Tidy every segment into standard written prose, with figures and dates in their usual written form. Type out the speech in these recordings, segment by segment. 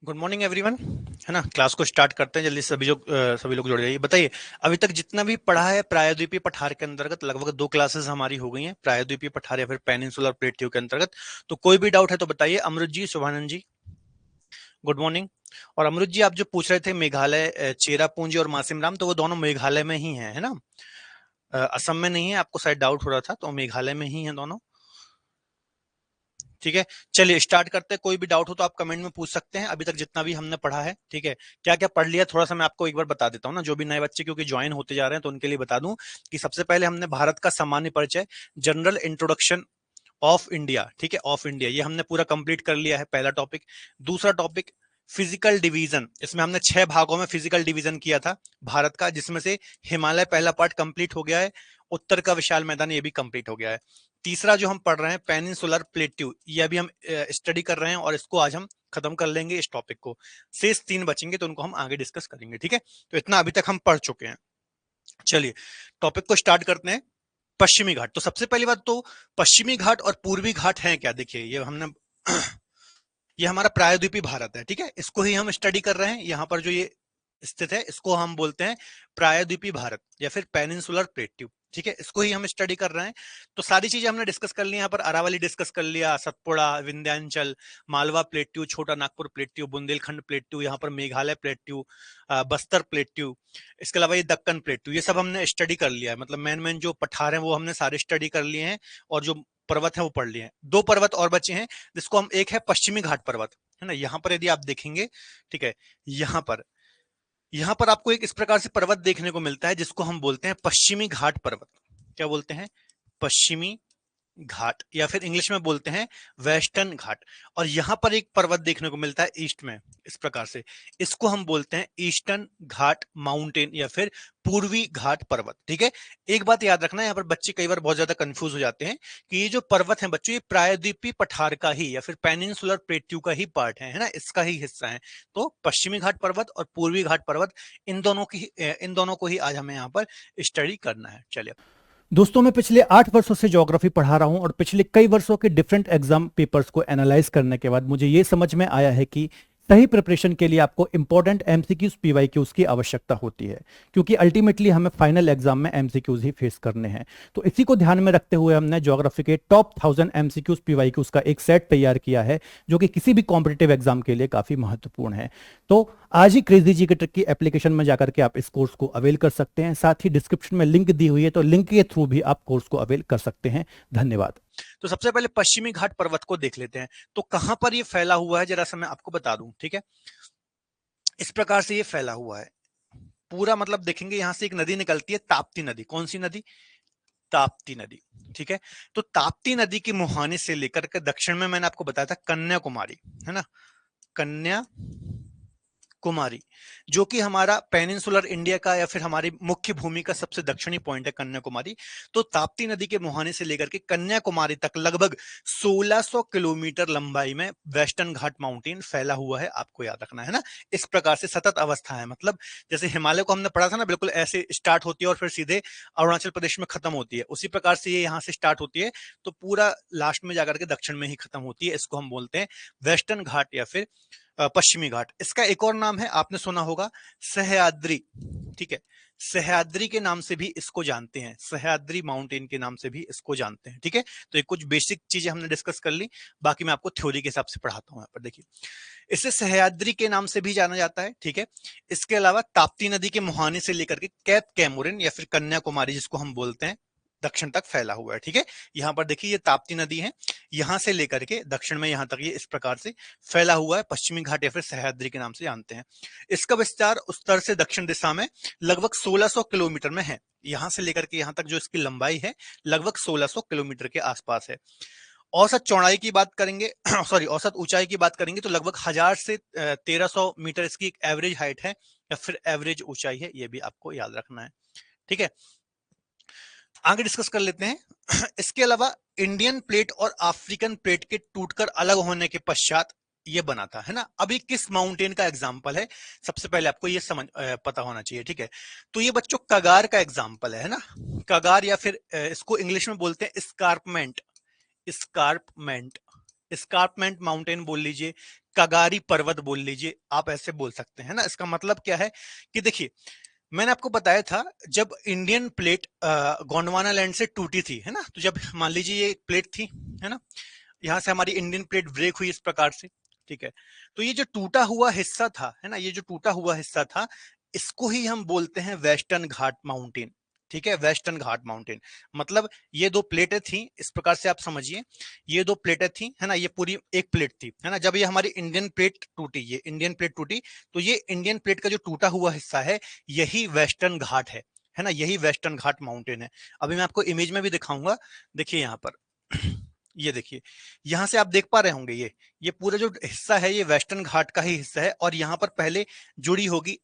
Good morning everyone. है ना, class को स्टार्ट करते हैं जल्दी से। सभी लोग जुड़ जाइए। बताइए, अभी तक जितना भी पढ़ा है प्रायद्वीपीय पठार के अंतर्गत, लगभग 2 क्लासेस हमारी हो गई हैं प्रायद्वीपीय पठार या फिर पेनिनसुलर प्लेट्यू के अंतर्गत। तो कोई भी डाउट है तो बताइए। अमृत जी, शुभानंद जी, गुड मॉर्निंग। और अमृत जी, आप जो पूछ रहे थे मेघालय, चेरापूंजी और मासिमराम, तो वो दोनों मेघालय में ही है ना? असम में नहीं है, आपको शायद डाउट हो रहा था, तो मेघालय में ही है दोनों। ठीक है, चलिए स्टार्ट करते हैं। कोई भी डाउट हो तो आप कमेंट में पूछ सकते हैं, अभी तक जितना भी हमने पढ़ा है। ठीक है, क्या क्या पढ़ लिया थोड़ा सा मैं आपको एक बार बता देता हूँ ना, जो भी नए बच्चे क्योंकि ज्वाइन होते जा रहे हैं तो उनके लिए बता दूं कि सबसे पहले हमने भारत का सामान्य परिचय, जनरल इंट्रोडक्शन ऑफ इंडिया, ठीक है, ऑफ इंडिया, ये हमने पूरा कंप्लीट कर लिया है, पहला टॉपिक। दूसरा टॉपिक फिजिकल डिवीजन, इसमें हमने 6 भागों में फिजिकल डिवीजन किया था भारत का, जिसमें से हिमालय पहला पार्ट कंप्लीट हो गया है, उत्तर का विशाल मैदान ये भी कंप्लीट हो गया है। तीसरा जो हम पढ़ रहे हैं पेनिनसुलर प्लेट्यू, ये अभी हम स्टडी कर रहे हैं और इसको आज हम खत्म कर लेंगे इस टॉपिक को। शेष 3 बचेंगे तो उनको हम आगे डिस्कस करेंगे। ठीक है, तो इतना अभी तक हम पढ़ चुके हैं। चलिए टॉपिक को स्टार्ट करते हैं। पश्चिमी घाट, तो सबसे पहली बात तो पश्चिमी घाट और पूर्वी घाट है क्या? देखिए ये हमने ये हमारा प्रायद्वीपीय भारत है, ठीक है, इसको ही हम स्टडी कर रहे हैं। यहाँ पर जो ये स्थित है इसको हम बोलते हैं प्रायद्वीपीय भारत या फिर पेनिनसुलर प्लेट्यू। ठीक है, इसको ही हम स्टडी कर रहे हैं। तो सारी चीजें हमने डिस्कस कर ली। यहाँ पर अरावली डिस्कस कर लिया, सतपुड़ा, विंध्याचल, मालवा प्लेट्यू, छोटा नागपुर प्लेट्यू, बुंदेलखंड प्लेट्यू, यहाँ पर मेघालय प्लेट्यू, बस्तर प्लेट्यू, इसके अलावा ये दक्कन प्लेट्यू, ये सब हमने स्टडी कर लिया है। मतलब मेन मेन जो पठार हैं वो हमने सारे स्टडी कर लिए हैं और जो पर्वत है वो पढ़ लिए हैं। 2 पर्वत और बचे हैं जिसको हम, एक है पश्चिमी घाट पर्वत, है ना, यहाँ पर यदि आप देखेंगे, ठीक है, यहाँ पर आपको एक इस प्रकार से पर्वत देखने को मिलता है जिसको हम बोलते हैं पश्चिमी घाट पर्वत। क्या बोलते हैं? पश्चिमी घाट, या फिर इंग्लिश में बोलते हैं वेस्टर्न घाट। और यहां पर एक पर्वत देखने को मिलता है ईस्ट में, इस प्रकार से, इसको हम बोलते हैं ईस्टर्न घाट माउंटेन या फिर पूर्वी घाट पर्वत। ठीक है, एक बात याद रखना, यहाँ पर बच्चे कई बार बहुत ज्यादा कंफ्यूज हो जाते हैं कि ये जो पर्वत है बच्चों, ये प्रायद्वीपीय पठार का ही या फिर पेनिनसुलर प्लेट्यू का ही पार्ट है ना, इसका ही हिस्सा है। तो पश्चिमी घाट पर्वत और पूर्वी घाट पर्वत, इन दोनों को ही आज हमें यहाँ पर स्टडी करना है। चलिए, दोस्तों मैं पिछले 8 वर्षों से ज्योग्राफी पढ़ा रहा हूं और पिछले कई वर्षों के डिफरेंट एग्जाम पेपर्स को एनालाइज करने के बाद मुझे ये समझ में आया है कि सही प्रिपरेशन के लिए आपको इंपॉर्टेंट एमसीक्यूज पीवाईक्यूज की आवश्यकता होती है, क्योंकि अल्टीमेटली हमें फाइनल एग्जाम में एमसीक्यूज ही फेस करने हैं। तो इसी को ध्यान में रखते हुए हमने ज्योग्राफी के टॉप 1000 एमसीक्यूज पीवाईक्यूज का एक सेट तैयार किया है, जो कि किसी भी कॉम्पिटेटिव एग्जाम के लिए काफी महत्वपूर्ण है। तो आज ही क्रेजी जी के ट्रिक की एप्लीकेशन में जाकर के आप इस कोर्स को अवेल कर सकते हैं। साथ ही डिस्क्रिप्शन में लिंक दी हुई है, तो लिंक के थ्रू भी आप कोर्स को अवेल कर सकते हैं। धन्यवाद। तो सबसे पहले पश्चिमी घाट पर्वत को देख लेते हैं। तो कहां पर ये फैला हुआ है, जरा सा मैं आपको बता दूं। ठीक है, इस प्रकार से ये फैला हुआ है पूरा। मतलब देखेंगे यहां से एक नदी निकलती है, ताप्ती नदी। कौन सी नदी? ताप्ती नदी। ठीक है, तो ताप्ती नदी की मुहाने से लेकर के दक्षिण में मैंने आपको बताया था कन्याकुमारी, है ना, कन्या कुमारी, जो कि हमारा पेनिनसुलर इंडिया का या फिर हमारी मुख्य भूमि का सबसे दक्षिणी पॉइंट है कन्याकुमारी। तो ताप्ती नदी के मुहाने से लेकर के कन्याकुमारी तक लगभग 1600 किलोमीटर लंबाई में वेस्टर्न घाट माउंटेन फैला हुआ है, आपको याद रखना है ना। इस प्रकार से सतत अवस्था है, मतलब जैसे हिमालय को हमने पढ़ा था ना, बिल्कुल ऐसे स्टार्ट होती है और फिर सीधे अरुणाचल प्रदेश में खत्म होती है, उसी प्रकार से ये यहाँ से स्टार्ट होती है तो पूरा लास्ट में जाकर के दक्षिण में ही खत्म होती है। इसको हम बोलते हैं वेस्टर्न घाट या फिर पश्चिमी घाट। इसका एक और नाम है, आपने सुना होगा, सह्याद्री। ठीक है, सह्याद्री के नाम से भी इसको जानते हैं, सह्याद्री माउंटेन के नाम से भी इसको जानते हैं। ठीक है, तो ये कुछ बेसिक चीजें हमने डिस्कस कर ली, बाकी मैं आपको थ्योरी के हिसाब से पढ़ाता हूं। यहाँ पर देखिए, इसे सह्याद्री के नाम से भी जाना जाता है। ठीक है, इसके अलावा ताप्ती नदी के मुहाने से लेकर के कैप कैमोरिन या फिर कन्याकुमारी जिसको हम बोलते हैं, दक्षिण तक फैला हुआ है। ठीक है, यहां पर देखिए ये ताप्ती नदी है, यहां से लेकर के दक्षिण में यहां तक ये इस प्रकार से फैला हुआ है, पश्चिमी घाट या फिर सह्याद्री के नाम से जानते हैं। इसका विस्तार उत्तर से दक्षिण दिशा में लगभग 1600 किलोमीटर में है। यहां से लेकर के यहां तक जो इसकी लंबाई है लगभग 1600 किलोमीटर के आसपास है। औसत चौड़ाई की बात करेंगे सॉरी, औसत ऊंचाई की बात करेंगे तो लगभग 1000 से 1300 मीटर इसकी एक एवरेज हाइट है या फिर एवरेज ऊंचाई है, ये भी आपको याद रखना है। ठीक है, आगे डिस्कस कर लेते हैं। इसके अलावा इंडियन प्लेट और अफ्रीकन प्लेट के टूटकर अलग होने के पश्चात ये बना था, है ना। अभी किस माउंटेन का एग्जाम्पल है, सबसे पहले आपको ये समझ पता होना चाहिए। ठीक है, तो ये बच्चों कगार का एग्जाम्पल है ना। कगार या फिर इसको इंग्लिश में बोलते हैं स्कारपमेंट, स्कारपमेंट, स्कारपमेंट माउंटेन बोल लीजिए, कगारी पर्वत बोल लीजिए, आप ऐसे बोल सकते हैं ना। इसका मतलब क्या है कि देखिए, मैंने आपको बताया था जब इंडियन प्लेट गोंडवाना लैंड से टूटी थी, है ना, तो जब मान लीजिए ये प्लेट थी, है ना, यहाँ से हमारी इंडियन प्लेट ब्रेक हुई इस प्रकार से, ठीक है, तो ये जो टूटा हुआ हिस्सा था, है ना, ये जो टूटा हुआ हिस्सा था, इसको ही हम बोलते हैं वेस्टर्न घाट माउंटेन। ठीक है, वेस्टर्न घाट माउंटेन, मतलब ये दो प्लेटें थी, इस प्रकार से आप समझिए, ये दो प्लेटें थी, है ना, ये पूरी एक प्लेट थी, है ना, जब ये हमारी इंडियन प्लेट टूटी, ये इंडियन प्लेट टूटी, तो ये इंडियन प्लेट का जो टूटा हुआ हिस्सा है, यही वेस्टर्न घाट है ना, यही वेस्टर्न घाट माउंटेन है। अभी मैं आपको इमेज में भी दिखाऊंगा, देखिए यहाँ पर ये देखिए, यहां से आप देख पा रहे होंगे, ये पूरा जो हिस्सा है ये वेस्टर्न घाट का ही हिस्सा है, और यहाँ पर पहले जुड़ी होगी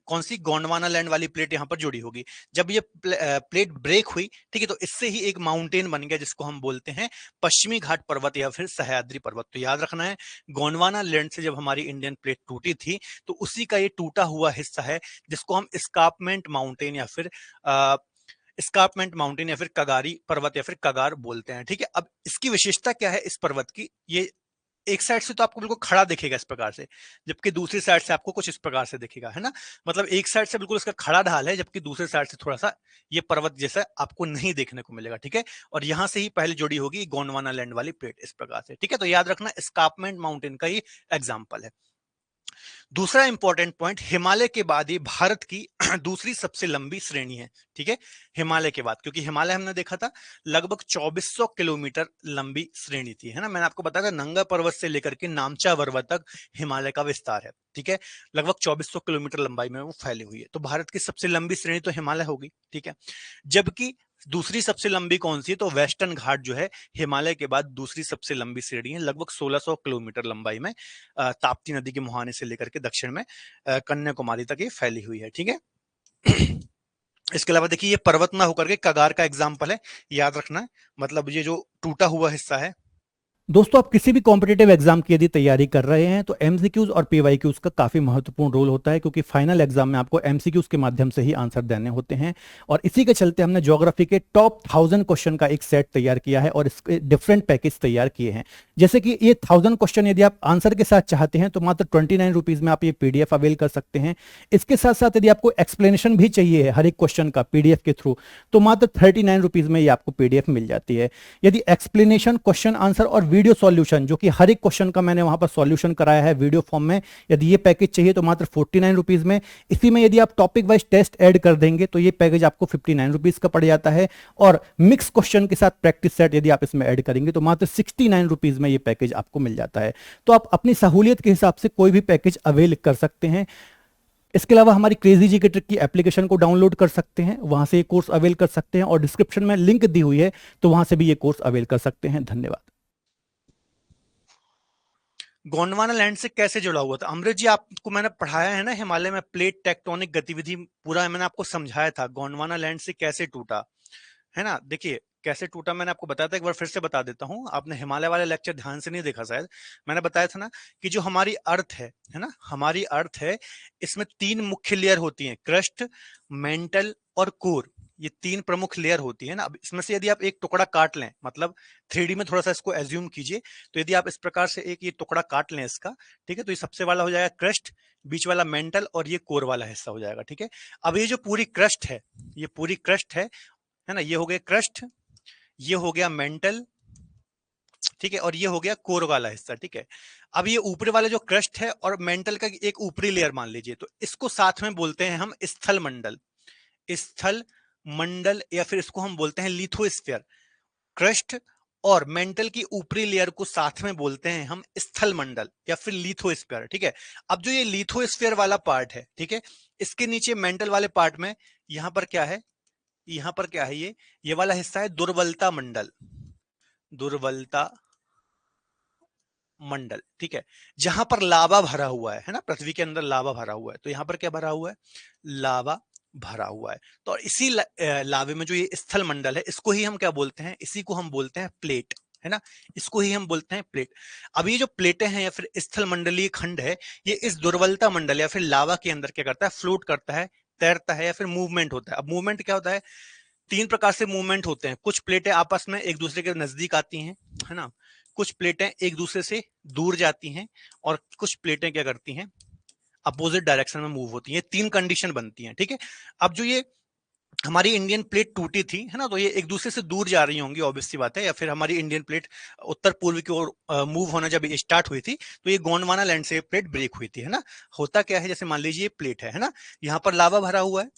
कौन सी, गोंडवाना लैंड वाली प्लेट यहाँ पर जुड़ी होगी। जब ये प्लेट ब्रेक हुई, ठीक है, तो इससे ही एक माउंटेन बन गया जिसको हम बोलते हैं पश्चिमी घाट पर्वत या फिर सह्याद्री पर्वत। तो याद रखना है, गोंडवाना लैंड से जब हमारी इंडियन प्लेट टूटी थी, तो उसी का ये टूटा हुआ हिस्सा है जिसको हम स्कार्पमेंट माउंटेन या फिर स्कार्पमेंट माउंटेन या फिर कगारी पर्वत या फिर कगार बोलते हैं। ठीक है, अब इसकी विशेषता क्या है इस पर्वत की, ये एक साइड से तो आपको बिल्कुल खड़ा दिखेगा इस प्रकार से, जबकि दूसरी साइड से आपको कुछ इस प्रकार से दिखेगा, है ना, मतलब एक साइड से बिल्कुल इसका खड़ा ढाल है, जबकि दूसरी साइड से थोड़ा सा ये पर्वत जैसा आपको नहीं देखने को मिलेगा। ठीक है, और यहां से ही पहले जुड़ी होगी गोंडवाना लैंड वाली प्लेट इस प्रकार से। ठीक है, तो याद रखना स्कार्पमेंट माउंटेन का ही एग्जाम्पल है। दूसरा इंपॉर्टेंट पॉइंट, हिमालय के बाद ये भारत की दूसरी सबसे लंबी श्रेणी है। ठीक है, हिमालय के बाद, क्योंकि हिमालय हमने देखा था लगभग 2400 किलोमीटर लंबी श्रेणी थी, है ना, मैंने आपको बताया था नंगा पर्वत से लेकर के नामचा पर्वत तक हिमालय का विस्तार है। ठीक है, लगभग 2400 किलोमीटर लंबाई में वो फैली हुई है, तो भारत की सबसे लंबी श्रेणी तो हिमालय होगी। ठीक है, जबकि दूसरी सबसे लंबी कौन सी है, तो वेस्टर्न घाट जो है हिमालय के बाद दूसरी सबसे लंबी श्रेणी है, लगभग 1600 किलोमीटर लंबाई में ताप्ती नदी के मुहाने से लेकर के दक्षिण में कन्याकुमारी तक ये फैली हुई है। ठीक है, इसके अलावा देखिए, ये पर्वत ना होकर के कगार का एग्जाम्पल है, याद रखना है, मतलब ये जो टूटा हुआ हिस्सा है। दोस्तों, आप किसी भी कॉम्पिटेटिव एग्जाम की यदि तैयारी कर रहे हैं तो एमसीक्यूज और पीवाईक्यूज का काफी महत्वपूर्ण रोल होता है, क्योंकि फाइनल एग्जाम में आपको एमसीक्यूज के माध्यम से ही आंसर देने होते हैं। और इसी के चलते हमने ज्योग्राफी के टॉप 1000 क्वेश्चन का एक सेट तैयार किया है और इसके डिफरेंट पैकेज तैयार किए हैं। जैसे कि ये 1000 क्वेश्चन यदि आप आंसर के साथ चाहते हैं तो मात्र 29 रुपीज में आप ये पीडीएफ अवेल कर सकते हैं। इसके साथ साथ यदि आपको एक्सप्लेनेशन भी चाहिए है हर एक क्वेश्चन का पीडीएफ के थ्रू, तो मात्र 39 रुपीज में ये आपको पीडीएफ मिल जाती है। यदि एक्सप्लेनेशन, क्वेश्चन आंसर और वीडियो सॉल्यूशन, जो कि हर एक क्वेश्चन का मैंने वहां पर सॉल्यूशन कराया है वीडियो फॉर्म में, यदि ये पैकेज चाहिए तो मात्र 49 रुपीज में। इसी में यदि आप टॉपिक वाइज टेस्ट ऐड कर देंगे तो ये पैकेज आपको 59 रुपीज का पड़ जाता है। और मिक्स क्वेश्चन के साथ प्रैक्टिस सेट यदि आप इसमें ऐड करेंगे तो मात्र 69 रुपीज में ये पैकेज आपको मिल जाता है। तो आप अपनी सहूलियत के हिसाब से कोई भी पैकेज अवेल कर सकते हैं। इसके अलावा हमारी क्रेजी जी के ट्रिक की एप्लीकेशन को डाउनलोड कर सकते हैं, वहां से ये कोर्स अवेल कर सकते हैं, और डिस्क्रिप्शन में लिंक दी हुई है तो वहां से भी ये कोर्स अवेल कर सकते हैं। धन्यवाद। गोंडवाना लैंड से कैसे जुड़ा हुआ था, अमृत जी आपको मैंने पढ़ाया है ना, हिमालय में प्लेट टेक्टोनिक गतिविधि पूरा मैंने आपको समझाया था, गोंडवाना लैंड से कैसे टूटा, है ना। देखिए कैसे टूटा मैंने आपको बताया था, एक बार फिर से बता देता हूं, आपने हिमालय वाले लेक्चर ध्यान से नहीं देखा शायद। मैंने बताया था ना कि जो हमारी अर्थ है ना, हमारी अर्थ है, इसमें 3 मुख्य लेयर होती हैं, क्रस्ट, मेंटल और कोर, ये 3 प्रमुख लेयर होती है ना। अब इसमें से यदि आप एक टुकड़ा काट लें, मतलब 3D में थोड़ा सा इसको एज्यूम कीजिए, तो यदि आप इस प्रकार से एक ये टुकड़ा काट लें इसका, ठीक है, तो ये सबसे वाला हो जाएगा क्रस्ट, बीच वाला मेंटल और ये कोर वाला हिस्सा हो जाएगा। ठीक है, अब ये जो पूरी क्रस्ट है, ये पूरी क्रस्ट है ना, ये हो गया क्रस्ट, ये हो गया मेंटल, ठीक है, और ये हो गया कोर वाला हिस्सा। ठीक है, अब ये ऊपरी वाला जो क्रस्ट है और मेंटल का एक ऊपरी लेयर मान लीजिए, तो इसको साथ में बोलते हैं हम स्थल मंडल, स्थल मंडल, या फिर इसको हम बोलते हैं लिथोस्फीयर। क्रस्ट और मेंटल की ऊपरी लेयर को साथ में बोलते हैं हम स्थल मंडल या फिर लिथोस्फीयर। ठीक है, अब जो ये लिथोस्फीयर वाला पार्ट है, ठीक है, इसके नीचे मेंटल वाले पार्ट में यहां पर क्या है, यहां पर क्या है, ये वाला हिस्सा है दुर्बलता मंडल, दुर्बलता मंडल। ठीक है, जहां पर लावा भरा हुआ है ना, पृथ्वी के अंदर लावा भरा हुआ है, तो यहां पर क्या भरा हुआ है, लावा भरा हुआ है। तो इसी लावे में जो ये स्थल मंडल है, इसको ही हम क्या बोलते हैं, इसी को हम बोलते हैं प्लेट, है ना, इसको ही हम बोलते हैं प्लेट। अब ये जो प्लेटें हैं या फिर स्थल मंडलीय खंड है, ये इस दुर्बलता मंडल या फिर लावा के अंदर क्या करता है, फ्लोट करता है, तैरता है या फिर मूवमेंट होता है। अब मूवमेंट क्या होता है, 3 प्रकार से मूवमेंट होते हैं, कुछ प्लेटें आपस में एक दूसरे के नजदीक आती हैं, है ना, कुछ प्लेटें एक दूसरे से दूर जाती हैं और कुछ प्लेटें क्या करती हैं, अपोजिट डायरेक्शन में मूव होती हैं। तीन कंडीशन बनती हैं, ठीक है। अब जो ये हमारी इंडियन प्लेट टूटी थी, है ना, तो ये एक दूसरे से दूर जा रही होंगी, ऑब्वियस सी बात है, या फिर हमारी इंडियन प्लेट उत्तर पूर्व की ओर मूव होना जब स्टार्ट हुई थी, तो ये गोंडवाना लैंडस्केप प्लेट ब्रेक हुई थी, है ना। होता क्या है, जैसे मान लीजिए प्लेट है ना, यहाँ पर लावा भरा हुआ है,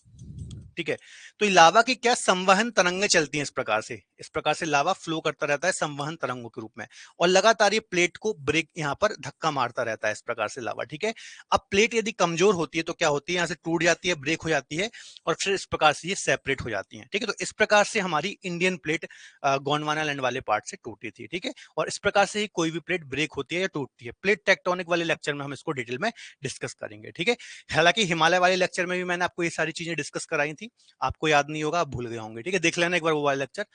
ठीक है। तो लावा की क्या संवहन तरंगें चलती हैं इस प्रकार से लावा फ्लो करता रहता है संवहन तरंगों के रूप में, और लगातार ये प्लेट को ब्रेक यहाँ पर धक्का मारता रहता है इस प्रकार से लावा, ठीक है। अब प्लेट यदि कमजोर होती है तो क्या होती है, यहाँ से टूट जाती है, ब्रेक हो जाती है, और फिर इस प्रकार से ये सेपरेट हो जाती है, ठीक है। तो इस प्रकार से हमारी इंडियन प्लेट गोंडवाना लैंड वाले पार्ट से टूटी थी, ठीक है। और इस प्रकार से ही कोई भी प्लेट ब्रेक होती है या टूटती है। प्लेट टेक्टोनिक वाले लेक्चर में हम इसको डिटेल में डिस्कस करेंगे, ठीक है। हालांकि हिमालय वाले लेक्चर में भी मैंने आपको ये सारी चीजें डिस्कस कराई थी, आपको याद नहीं होगा, आप भूल गए होंगे, ठीक है। देख लेना एक बार वो वाला लेक्चर।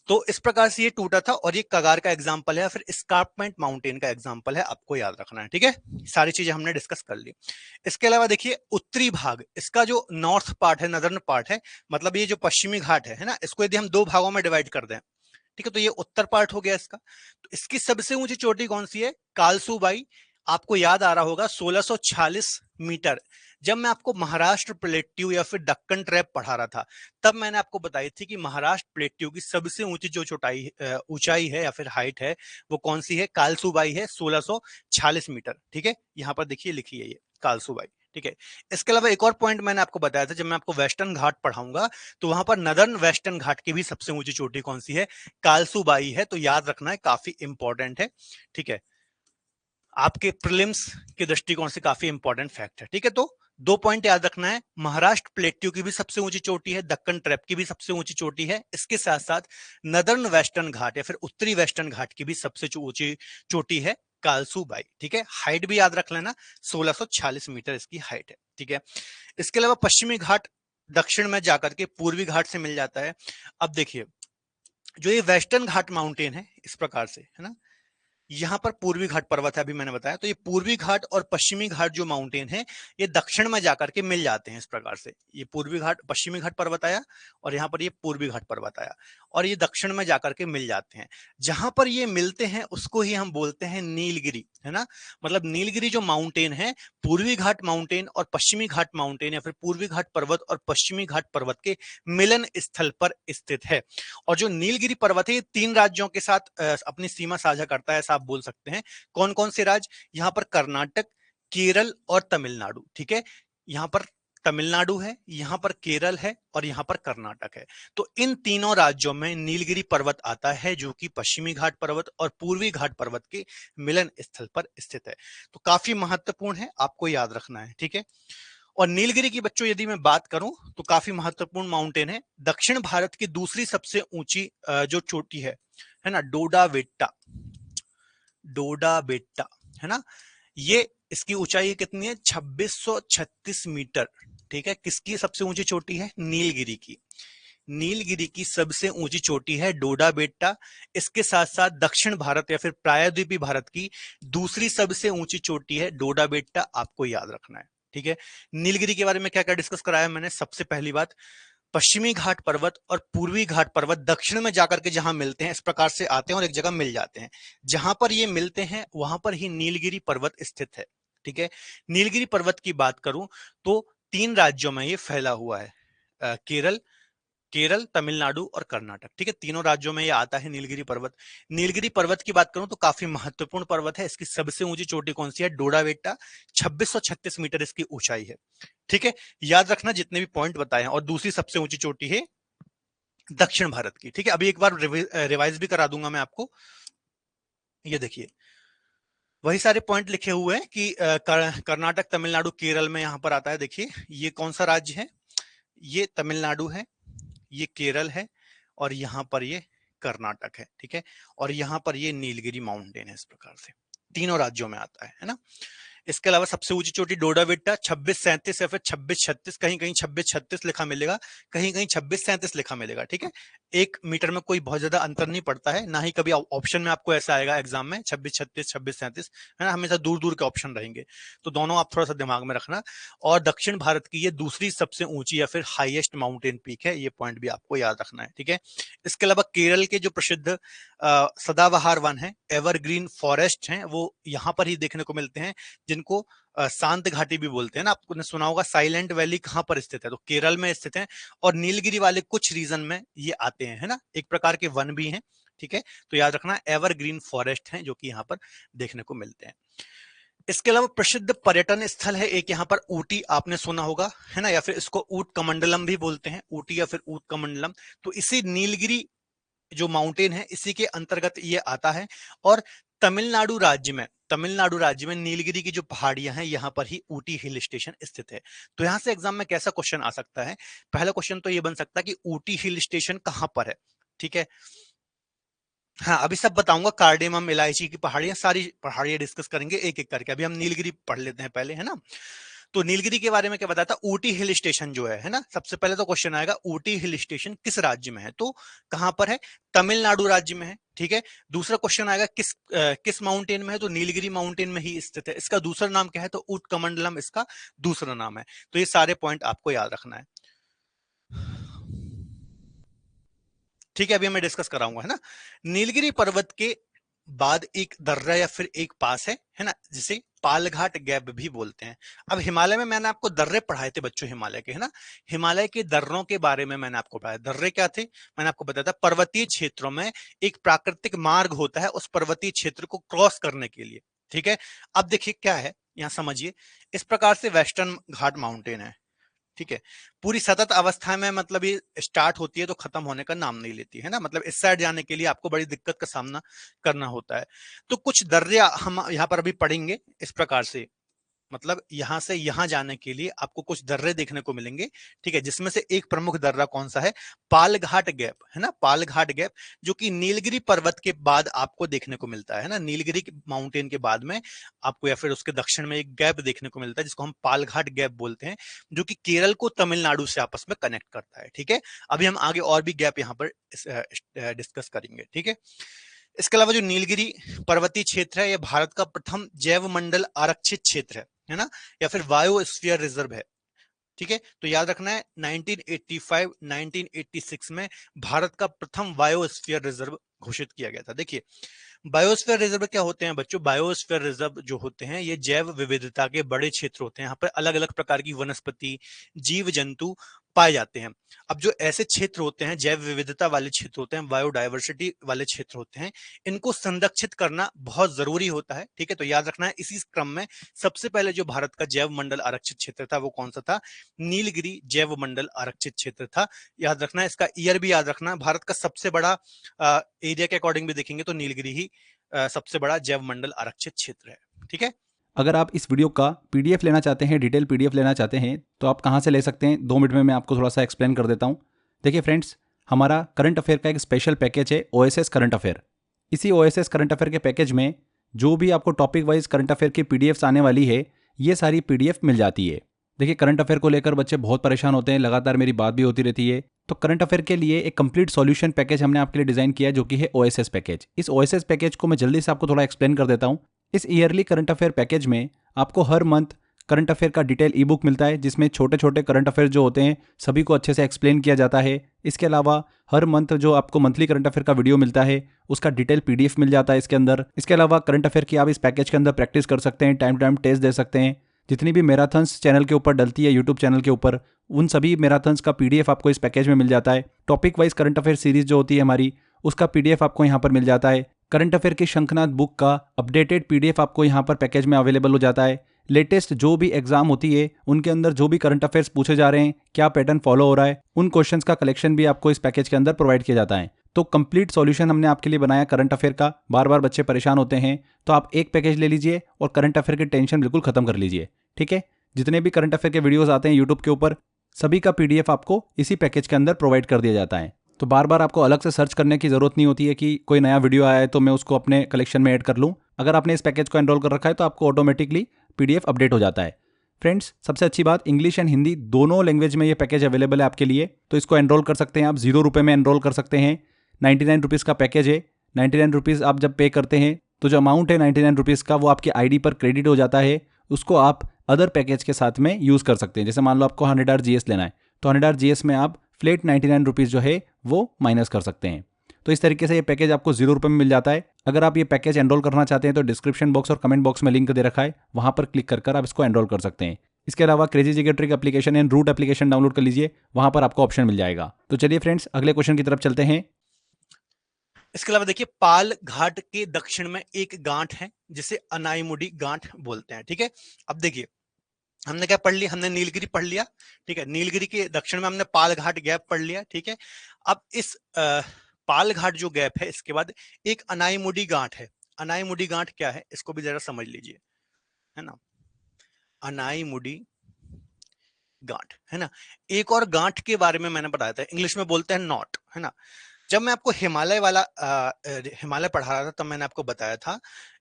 तो इस प्रकार से ये टूटा था, और ये कगार का एग्जांपल है, फिर स्कार्पमेंट माउंटेन का एग्जांपल है, आपको याद रखना है, ठीक है। सारी चीजें हमने डिस्कस कर ली। इसके अलावा देखिए उत्तरी भाग, इसका जो नॉर्थ पार्ट है, नदर्न पार्ट है, मतलब ये जो पश्चिमी घाट है ना, इसको यदि हम दो भागों में डिवाइड कर दें, ठीक है, तो ये उत्तर पार्ट हो गया इसका। तो इसकी सबसे ऊंची चोटी कौन सी है, कालसूबाई। आपको याद आ रहा होगा 1646 मीटर। जब मैं आपको महाराष्ट्र प्लेट्यू या फिर दक्कन ट्रैप पढ़ा रहा था, तब मैंने आपको बताई थी कि महाराष्ट्र प्लेट्यू की सबसे ऊंची जो ऊंचाई है या फिर हाइट है, वो कौन सी है, कालसूबाई है, 1646 मीटर, ठीक है। यहां पर देखिए लिखी है ये कालसूबाई, ठीक है। इसके अलावा एक और पॉइंट मैंने आपको बताया था, जब मैं आपको वेस्टर्न घाट पढ़ाऊंगा, तो वहां पर नदर्न वेस्टर्न घाट की भी सबसे ऊंची चोटी कौन सी है, कालसूबाई है। तो याद रखना है, काफी इंपॉर्टेंट है, ठीक है। आपके प्रीलिम्स के दृष्टिकोण से काफी इंपॉर्टेंट फैक्ट है, ठीक है। तो दो पॉइंट याद रखना है, महाराष्ट्र प्लेट्यू की भी सबसे ऊंची चोटी है, दक्कन ट्रैप की भी सबसे ऊंची चोटी है, इसके साथ साथ नदर्न वेस्टर्न घाट या फिर उत्तरी वेस्टर्न घाट की भी सबसे ऊंची चोटी है कालसूबाई, ठीक है। हाइट भी याद रख लेना, 1646 मीटर इसकी हाइट है, ठीक है। इसके अलावा पश्चिमी घाट दक्षिण में जाकर के पूर्वी घाट से मिल जाता है। अब देखिए, जो ये वेस्टर्न घाट माउंटेन है इस प्रकार से, है ना, यहां पर पूर्वी घाट पर्वत है, अभी मैंने बताया। तो ये पूर्वी घाट और पश्चिमी घाट जो माउंटेन है, ये दक्षिण में जाकर के मिल जाते हैं इस प्रकार से। ये पूर्वी घाट पश्चिमी घाट पर्वत आया, और यहाँ पर ये पूर्वी घाट पर्वत आया, और ये दक्षिण में जाकर के मिल जाते हैं। जहां पर ये मिलते हैं उसको ही हम बोलते हैं नीलगिरी, है ना। मतलब नीलगिरी जो माउंटेन है, पूर्वी घाट माउंटेन और पश्चिमी घाट माउंटेन या फिर पूर्वी घाट पर्वत और पश्चिमी घाट पर्वत के मिलन स्थल पर स्थित है। और जो नीलगिरी पर्वत है, ये तीन राज्यों के साथ अपनी सीमा साझा करता है, ऐसा आप बोल सकते हैं। कौन कौन से राज्य, यहाँ पर कर्नाटक, केरल और तमिलनाडु, ठीक है। यहाँ पर तमिलनाडु है, यहाँ पर केरल है, और यहाँ पर कर्नाटक है। तो इन तीनों राज्यों में नीलगिरी पर्वत आता है, जो कि पश्चिमी घाट पर्वत और पूर्वी घाट पर्वत के मिलन स्थल पर स्थित है। तो काफी महत्वपूर्ण है, आपको याद रखना है, ठीक है। और नीलगिरी की बच्चों यदि मैं बात करूं, तो काफी महत्वपूर्ण माउंटेन है। दक्षिण भारत की दूसरी सबसे ऊंची जो चोटी है ना, डोडा बेट्टा, डोडा बेट्टा, है ना, ये इसकी ऊंचाई कितनी है, 2636 मीटर, ठीक है। किसकी सबसे ऊंची चोटी है, नीलगिरी की। नीलगिरी की सबसे ऊंची चोटी है डोडा बेट्टा। इसके साथ साथ दक्षिण भारत या फिर प्रायद्वीपीय भारत की दूसरी सबसे ऊंची चोटी है डोडा बेट्टा, आपको याद रखना है, ठीक है। नीलगिरी के बारे में क्या क्या डिस्कस कराया मैंने, सबसे पहली बात, पश्चिमी घाट पर्वत और पूर्वी घाट पर्वत दक्षिण में जाकर के जहां मिलते हैं, इस प्रकार से आते हैं और एक जगह मिल जाते हैं। जहां पर ये मिलते हैं वहां पर ही नीलगिरी पर्वत स्थित है, ठीक है। नीलगिरी पर्वत की बात करूं तो तीन राज्यों में ये फैला हुआ है, केरल, तमिलनाडु और कर्नाटक, ठीक है। तीनों राज्यों में ये आता है नीलगिरी पर्वत। नीलगिरी पर्वत की बात करूं तो काफी महत्वपूर्ण पर्वत है। इसकी सबसे ऊंची चोटी कौन सी है, डोडा बेट्टा, 2636 मीटर इसकी ऊंचाई है, ठीक है। याद रखना जितने भी पॉइंट बताए हैं। और दूसरी सबसे ऊंची चोटी है दक्षिण भारत की, ठीक है। अभी एक बार रिवाइज भी करा दूंगा मैं आपको। ये देखिए, वही सारे पॉइंट लिखे हुए हैं कि कर्नाटक, तमिलनाडु, केरल में यहां पर आता है। देखिए, ये कौन सा राज्य है, ये तमिलनाडु है, ये केरल है, और यहां पर ये कर्नाटक है, ठीक है। और यहां पर ये नीलगिरी माउंटेन है, इस प्रकार से तीनों राज्यों में आता है ना। इसके अलावा सबसे ऊंची चोटी डोडा बेट्टा 2637 या फिर 2636, कहीं कहीं 2636 लिखा मिलेगा, कहीं कहीं 2637 लिखा मिलेगा, ठीक है। 1 मीटर में कोई बहुत ज्यादा अंतर नहीं पड़ता है, ना ही कभी ऑप्शन में आपको ऐसा आएगा एग्जाम में 2636 2637, है ना, हमेशा दूर दूर के ऑप्शन रहेंगे। तो दोनों आप थोड़ा सा दिमाग में रखना। और दक्षिण भारत की ये दूसरी सबसे ऊंची या फिर हाईएस्ट माउंटेन पीक है, ये पॉइंट भी आपको याद रखना है, ठीक है। इसके अलावा केरल के जो प्रसिद्ध सदाबहार वन है, एवरग्रीन फॉरेस्ट हैं, वो यहाँ पर ही देखने को मिलते हैं, जिनको शांत घाटी भी बोलते हैं ना। आपने सुना होगा साइलेंट वैली कहाँ पर स्थित है, तो केरल में स्थित है। और नीलगिरी वाले कुछ रीजन में ये आते हैं, है ना, एक प्रकार के वन भी हैं, ठीक है। तो याद रखना एवरग्रीन फॉरेस्ट हैं जो कि यहाँ पर देखने को मिलते हैं। इसके अलावा प्रसिद्ध पर्यटन स्थल है एक यहाँ पर ऊटी, आपने सुना होगा, है ना, या फिर इसको ऊट कमंडलम भी बोलते हैं, ऊटी या फिर ऊट कमंडलम। तो इसी नीलगिरी जो माउंटेन है इसी के अंतर्गत ये आता है। और तमिलनाडु राज्य में नीलगिरी की जो पहाड़ियां हैं यहाँ पर ही ऊटी हिल स्टेशन स्थित है। तो यहां से एग्जाम में कैसा क्वेश्चन आ सकता है, पहला क्वेश्चन तो ये बन सकता है कि ऊटी हिल स्टेशन कहां पर है, ठीक है। हाँ, अभी सब बताऊंगा, कार्डेमम, इलायची की पहाड़ियां, सारी पहाड़ियां डिस्कस करेंगे एक एक करके। अभी हम नीलगिरी पढ़ लेते हैं पहले, है ना। तो नीलगिरी के बारे में क्या बताता, ऊटी हिल स्टेशन जो है ना, सबसे पहले तो क्वेश्चन आएगा ऊटी हिल स्टेशन किस राज्य में है, तो कहां पर है, तमिलनाडु राज्य में है, ठीक है। दूसरा क्वेश्चन आएगा किस माउंटेन में है, तो नीलगिरी माउंटेन में ही स्थित है। इसका दूसरा नाम क्या है, तो ऊट कमंडलम इसका दूसरा नाम है। तो ये सारे पॉइंट आपको याद रखना है, ठीक है। अभी मैं डिस्कस कराऊंगा, है ना। नीलगिरी पर्वत के बाद एक दर्रा या फिर एक पास है ना, जिसे पालघाट गैप भी बोलते हैं। अब हिमालय में मैंने आपको दर्रे पढ़ाए थे बच्चों, हिमालय के, है ना। हिमालय के दर्रों के बारे में मैंने आपको पढ़ाया। दर्रे क्या थे, मैंने आपको बताया था, पर्वतीय क्षेत्रों में एक प्राकृतिक मार्ग होता है उस पर्वतीय क्षेत्र को क्रॉस करने के लिए, ठीक है। अब देखिए क्या है, यहां समझिए, इस प्रकार से वेस्टर्न घाट माउंटेन है, ठीक है। पूरी सतत अवस्था में मतलब ये स्टार्ट होती है तो खत्म होने का नाम नहीं लेती, है ना। मतलब इस साइड जाने के लिए आपको बड़ी दिक्कत का सामना करना होता है। तो कुछ दर्रे हम यहाँ पर अभी पढ़ेंगे इस प्रकार से, मतलब यहां से यहां जाने के लिए आपको कुछ दर्रे देखने को मिलेंगे, ठीक है। जिसमें से एक प्रमुख दर्रा कौन सा है, पालघाट गैप, है ना, पालघाट गैप, जो कि नीलगिरी पर्वत के बाद आपको देखने को मिलता है ना। नीलगिरी माउंटेन के बाद में आपको या फिर उसके दक्षिण में एक गैप देखने को मिलता है जिसको हम पालघाट गैप बोलते हैं, जो कि केरल को तमिलनाडु से आपस में कनेक्ट करता है, ठीक है। अभी हम आगे और भी गैप यहाँ पर डिस्कस करेंगे, ठीक है। इसके अलावा जो नीलगिरी पर्वतीय क्षेत्र है, यह भारत का प्रथम जैव मंडल आरक्षित क्षेत्र है ना, या फिर बायोस्फीयर रिजर्व है, ठीक है। तो याद रखना है 1985 1986 में भारत का प्रथम बायोस्फीयर रिजर्व घोषित किया गया था। देखिए बायोस्फीयर रिजर्व क्या होते हैं बच्चों, बायोस्फीयर रिजर्व जो होते हैं ये जैव विविधता के बड़े क्षेत्र होते हैं। यहाँ पर अलग अलग प्रकार की वनस्पति, जीव जंतु पाए जाते हैं। अब जो ऐसे क्षेत्र होते हैं, जैव विविधता वाले क्षेत्र होते हैं, बायोडायवर्सिटी वाले क्षेत्र होते हैं, इनको संरक्षित करना बहुत जरूरी होता है, ठीक है। तो याद रखना है, इसी क्रम में सबसे पहले जो भारत का जैव मंडल आरक्षित क्षेत्र था वो कौन सा था, नीलगिरी जैव मंडल आरक्षित क्षेत्र था। याद रखना है, इसका ईयर भी याद रखना है। भारत का सबसे बड़ा एरिया के अकॉर्डिंग भी देखेंगे तो नीलगिरी ही सबसे बड़ा जैव मंडल आरक्षित क्षेत्र है, ठीक है। अगर आप इस वीडियो का पीडीएफ लेना चाहते हैं, डिटेल पीडीएफ लेना चाहते हैं, तो आप कहाँ से ले सकते हैं, 2 मिनट में मैं आपको थोड़ा सा एक्सप्लेन कर देता हूँ। देखिए फ्रेंड्स, हमारा करंट अफेयर का एक स्पेशल पैकेज है, ओएसएस करंट अफेयर। इसी ओएसएस करंट अफेयर के पैकेज में जो भी आपको टॉपिक वाइज करंट अफेयर की पीडीएफ्स आने वाली है, ये सारी पीडीएफ मिल जाती है। देखिए करंट अफेयर को लेकर बच्चे बहुत परेशान होते हैं, लगातार मेरी बात भी होती रहती है। तो करंट अफेयर के लिए एक कंप्लीट सॉल्यूशन पैकेज हमने आपके लिए डिजाइन किया है, जो कि है ओएसएस पैकेज। इस ओएसएस पैकेज को मैं जल्दी से आपको थोड़ा एक्सप्लेन कर देता हूँ। इस ईयरली करंट अफेयर पैकेज में आपको हर मंथ करंट अफेयर का डिटेल ई बुक मिलता है, जिसमें छोटे छोटे करंट अफेयर जो होते हैं सभी को अच्छे से एक्सप्लेन किया जाता है। इसके अलावा हर मंथ जो आपको मंथली करंट अफेयर का वीडियो मिलता है, उसका डिटेल पीडीएफ मिल जाता है इसके अंदर। इसके अलावा करंट अफेयर की आप इस पैकेज के अंदर प्रैक्टिस कर सकते हैं, टाइम टू टाइम टेस्ट दे सकते हैं। जितनी भी मैराथन्स चैनल के ऊपर डलती है, यूट्यूब चैनल के ऊपर, उन सभी मैराथन्स का पीडीएफ आपको इस पैकेज में मिल जाता है। Topic wise current affair series जो होती है हमारी, उसका पीडीएफ आपको यहाँ पर मिल जाता है। करंट अफेयर की शंखनाद बुक का अपडेटेड पीडीएफ आपको यहाँ पर पैकेज में अवेलेबल हो जाता है। लेटेस्ट जो भी एग्जाम होती है उनके अंदर जो भी करंट अफेयर्स पूछे जा रहे हैं, क्या पैटर्न फॉलो हो रहा है, उन क्वेश्चंस का कलेक्शन भी आपको इस पैकेज के अंदर प्रोवाइड किया जाता है। तो कंप्लीट सॉल्यूशन हमने आपके लिए बनाया करंट अफेयर का। बार बार बच्चे परेशान होते हैं, तो आप एक पैकेज ले लीजिए और करंट अफेयर की टेंशन बिल्कुल खत्म कर लीजिए, ठीक है। जितने भी करंट अफेयर के वीडियोस आते हैं यूट्यूब के ऊपर, सभी का पीडीएफ आपको इसी पैकेज के अंदर प्रोवाइड कर दिया जाता है। तो बार बार आपको अलग से सर्च करने की जरूरत नहीं होती है कि कोई नया वीडियो आया है तो मैं उसको अपने कलेक्शन में ऐड कर लूँ। अगर आपने इस पैकेज को एनरोल कर रखा है तो आपको ऑटोमेटिकली PDF अपडेट हो जाता है। फ्रेंड्स, सबसे अच्छी बात, इंग्लिश एंड हिंदी दोनों लैंग्वेज में ये पैकेज अवेलेबल है आपके लिए, तो इसको एनरोल कर सकते हैं आप। 0 रुपये में एनरोल कर सकते हैं। 99 रुपीज़ का पैकेज है। 99 रुपीज़ आप जब पे करते हैं तो जो अमाउंट है 99 रुपीज़ का वो आपके ID पर क्रेडिट हो जाता है। उसको आप अदर पैकेज के साथ में यूज़ कर सकते हैं। जैसे मान लो आपको 100 RGS लेना है, तो 100 RGS में आप फ्लेट 99 रुपीज़ जो है वो माइनस कर सकते हैं। तो इस तरीके से ये पैकेज आपको 0 रुपये में मिल जाता है। अगर आप ये पैकेज एनरोल करना चाहते हैं तो डिस्क्रिप्शन बॉक्स और कमेंट बॉक्स में लिंक दे रखा है, वहाँ पर क्लिक कर आप इसको एनरोल कर सकते हैं। इसके अलावा crazy GK trick application and root application download कर लीजिए, वहाँ पर आपको ऑप्शन मिल जाएगा। तो चलिए फ्रेंड्स, अगले क्वेश्चन की तरफ चलते हैं। इसके अलावा देखिए, पाल घाट के दक्षिण में एक गांठ है जिसे अनाईमुडी गांठ बोलते हैं। ठीक है, अब देखिए हमने क्या पढ़ लिया, हमने नीलगिरी पढ़ लिया। ठीक है, नीलगिरी के दक्षिण में हमने पाल घाट गैप पढ़ लिया। ठीक है, अब इस पाल घाट जो गैप है, इसके बाद एक अनाईमुडी गांठ है। अनाईमुडी गांठ क्या है, इसको भी जरा समझ लीजिए, है ना। अनाईमुडी गांठ, है ना। एक और गांठ के बारे में मैंने बताया था, इंग्लिश में बोलते हैं नॉट, है ना। जब मैं आपको हिमालय वाला हिमालय पढ़ा रहा था, तब मैंने आपको बताया था,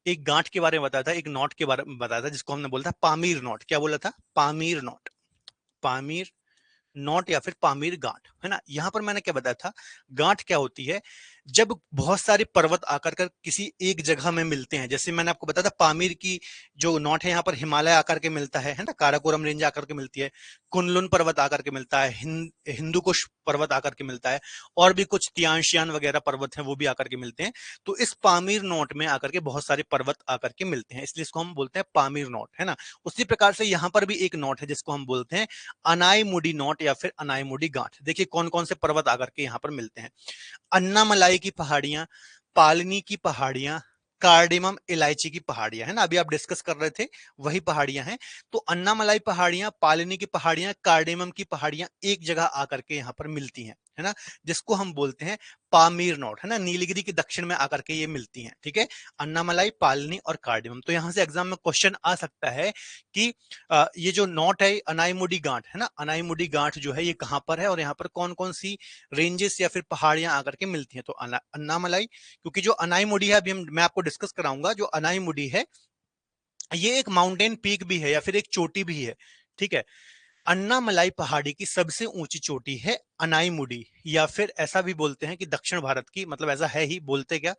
एक गांठ के बारे में बताया था, एक नॉट के बारे में बताया था, जिसको हमने बोला था पामीर नॉट। क्या बोला था? पामीर नॉट। पामीर नॉट या फिर पामीर गांठ, है ना। यहां पर मैंने क्या बताया था, गांठ क्या होती है, जब बहुत सारे पर्वत आकर कर किसी एक जगह में मिलते हैं। जैसे मैंने आपको बताया था, पामीर की जो नॉट है, यहाँ पर हिमालय आकर के मिलता है ना, काराकोरम रेंज आकर के मिलती है, कुनलुन पर्वत आकर के मिलता है, हिंदू कुश पर्वत आकर के मिलता है, और भी कुछ तियांशियान वगैरह पर्वत हैं वो भी आकर के मिलते हैं। तो इस पामीर नॉट में आकर के बहुत सारे पर्वत आकर के मिलते हैं, इसलिए इसको हम बोलते हैं पामीर नॉट, है ना। उसी प्रकार से यहाँ पर भी एक नॉट है जिसको हम बोलते हैं अनाईमुडी नॉट या फिर अनाईमुडी गांठ। देखिए कौन कौन से पर्वत आकर के यहाँ पर मिलते हैं। अन्नामलाई की पहाड़ियां, पालनी की पहाड़ियां, कार्डिमम इलायची की पहाड़ियां, है ना। अभी आप डिस्कस कर रहे थे, वही पहाड़ियां हैं। तो अन्नामलाई पहाड़ियां, पालनी की पहाड़ियां, कार्डिमम की पहाड़ियां एक जगह आकर के यहाँ पर मिलती हैं, है ना, जिसको हम बोलते हैं पामीर नॉट, है ना। नीलगिरी के दक्षिण में आकर के ये मिलती हैं। ठीक है, अन्नामलाई, पालनी और कार्डिमम। तो यहां से एग्जाम में क्वेश्चन आ सकता है कि ये जो नॉट है अनाईमुडी गांठ, है ना, अनाईमुडी गांठ जो है ये कहां पर है और यहाँ पर कौन कौन सी रेंजेस या फिर पहाड़ियां आकर के मिलती हैं। तो अन्नामलाई, क्योंकि जो अनाईमुडी है अभी मैं आपको डिस्कस कराऊंगा, जो अनाईमुडी है ये एक माउंटेन पीक भी है या फिर एक चोटी भी है। ठीक है, अन्नामलाई पहाड़ी की सबसे ऊंची चोटी है अनाईमुडी, या फिर ऐसा भी बोलते हैं कि दक्षिण भारत की, मतलब ऐसा है ही, बोलते क्या,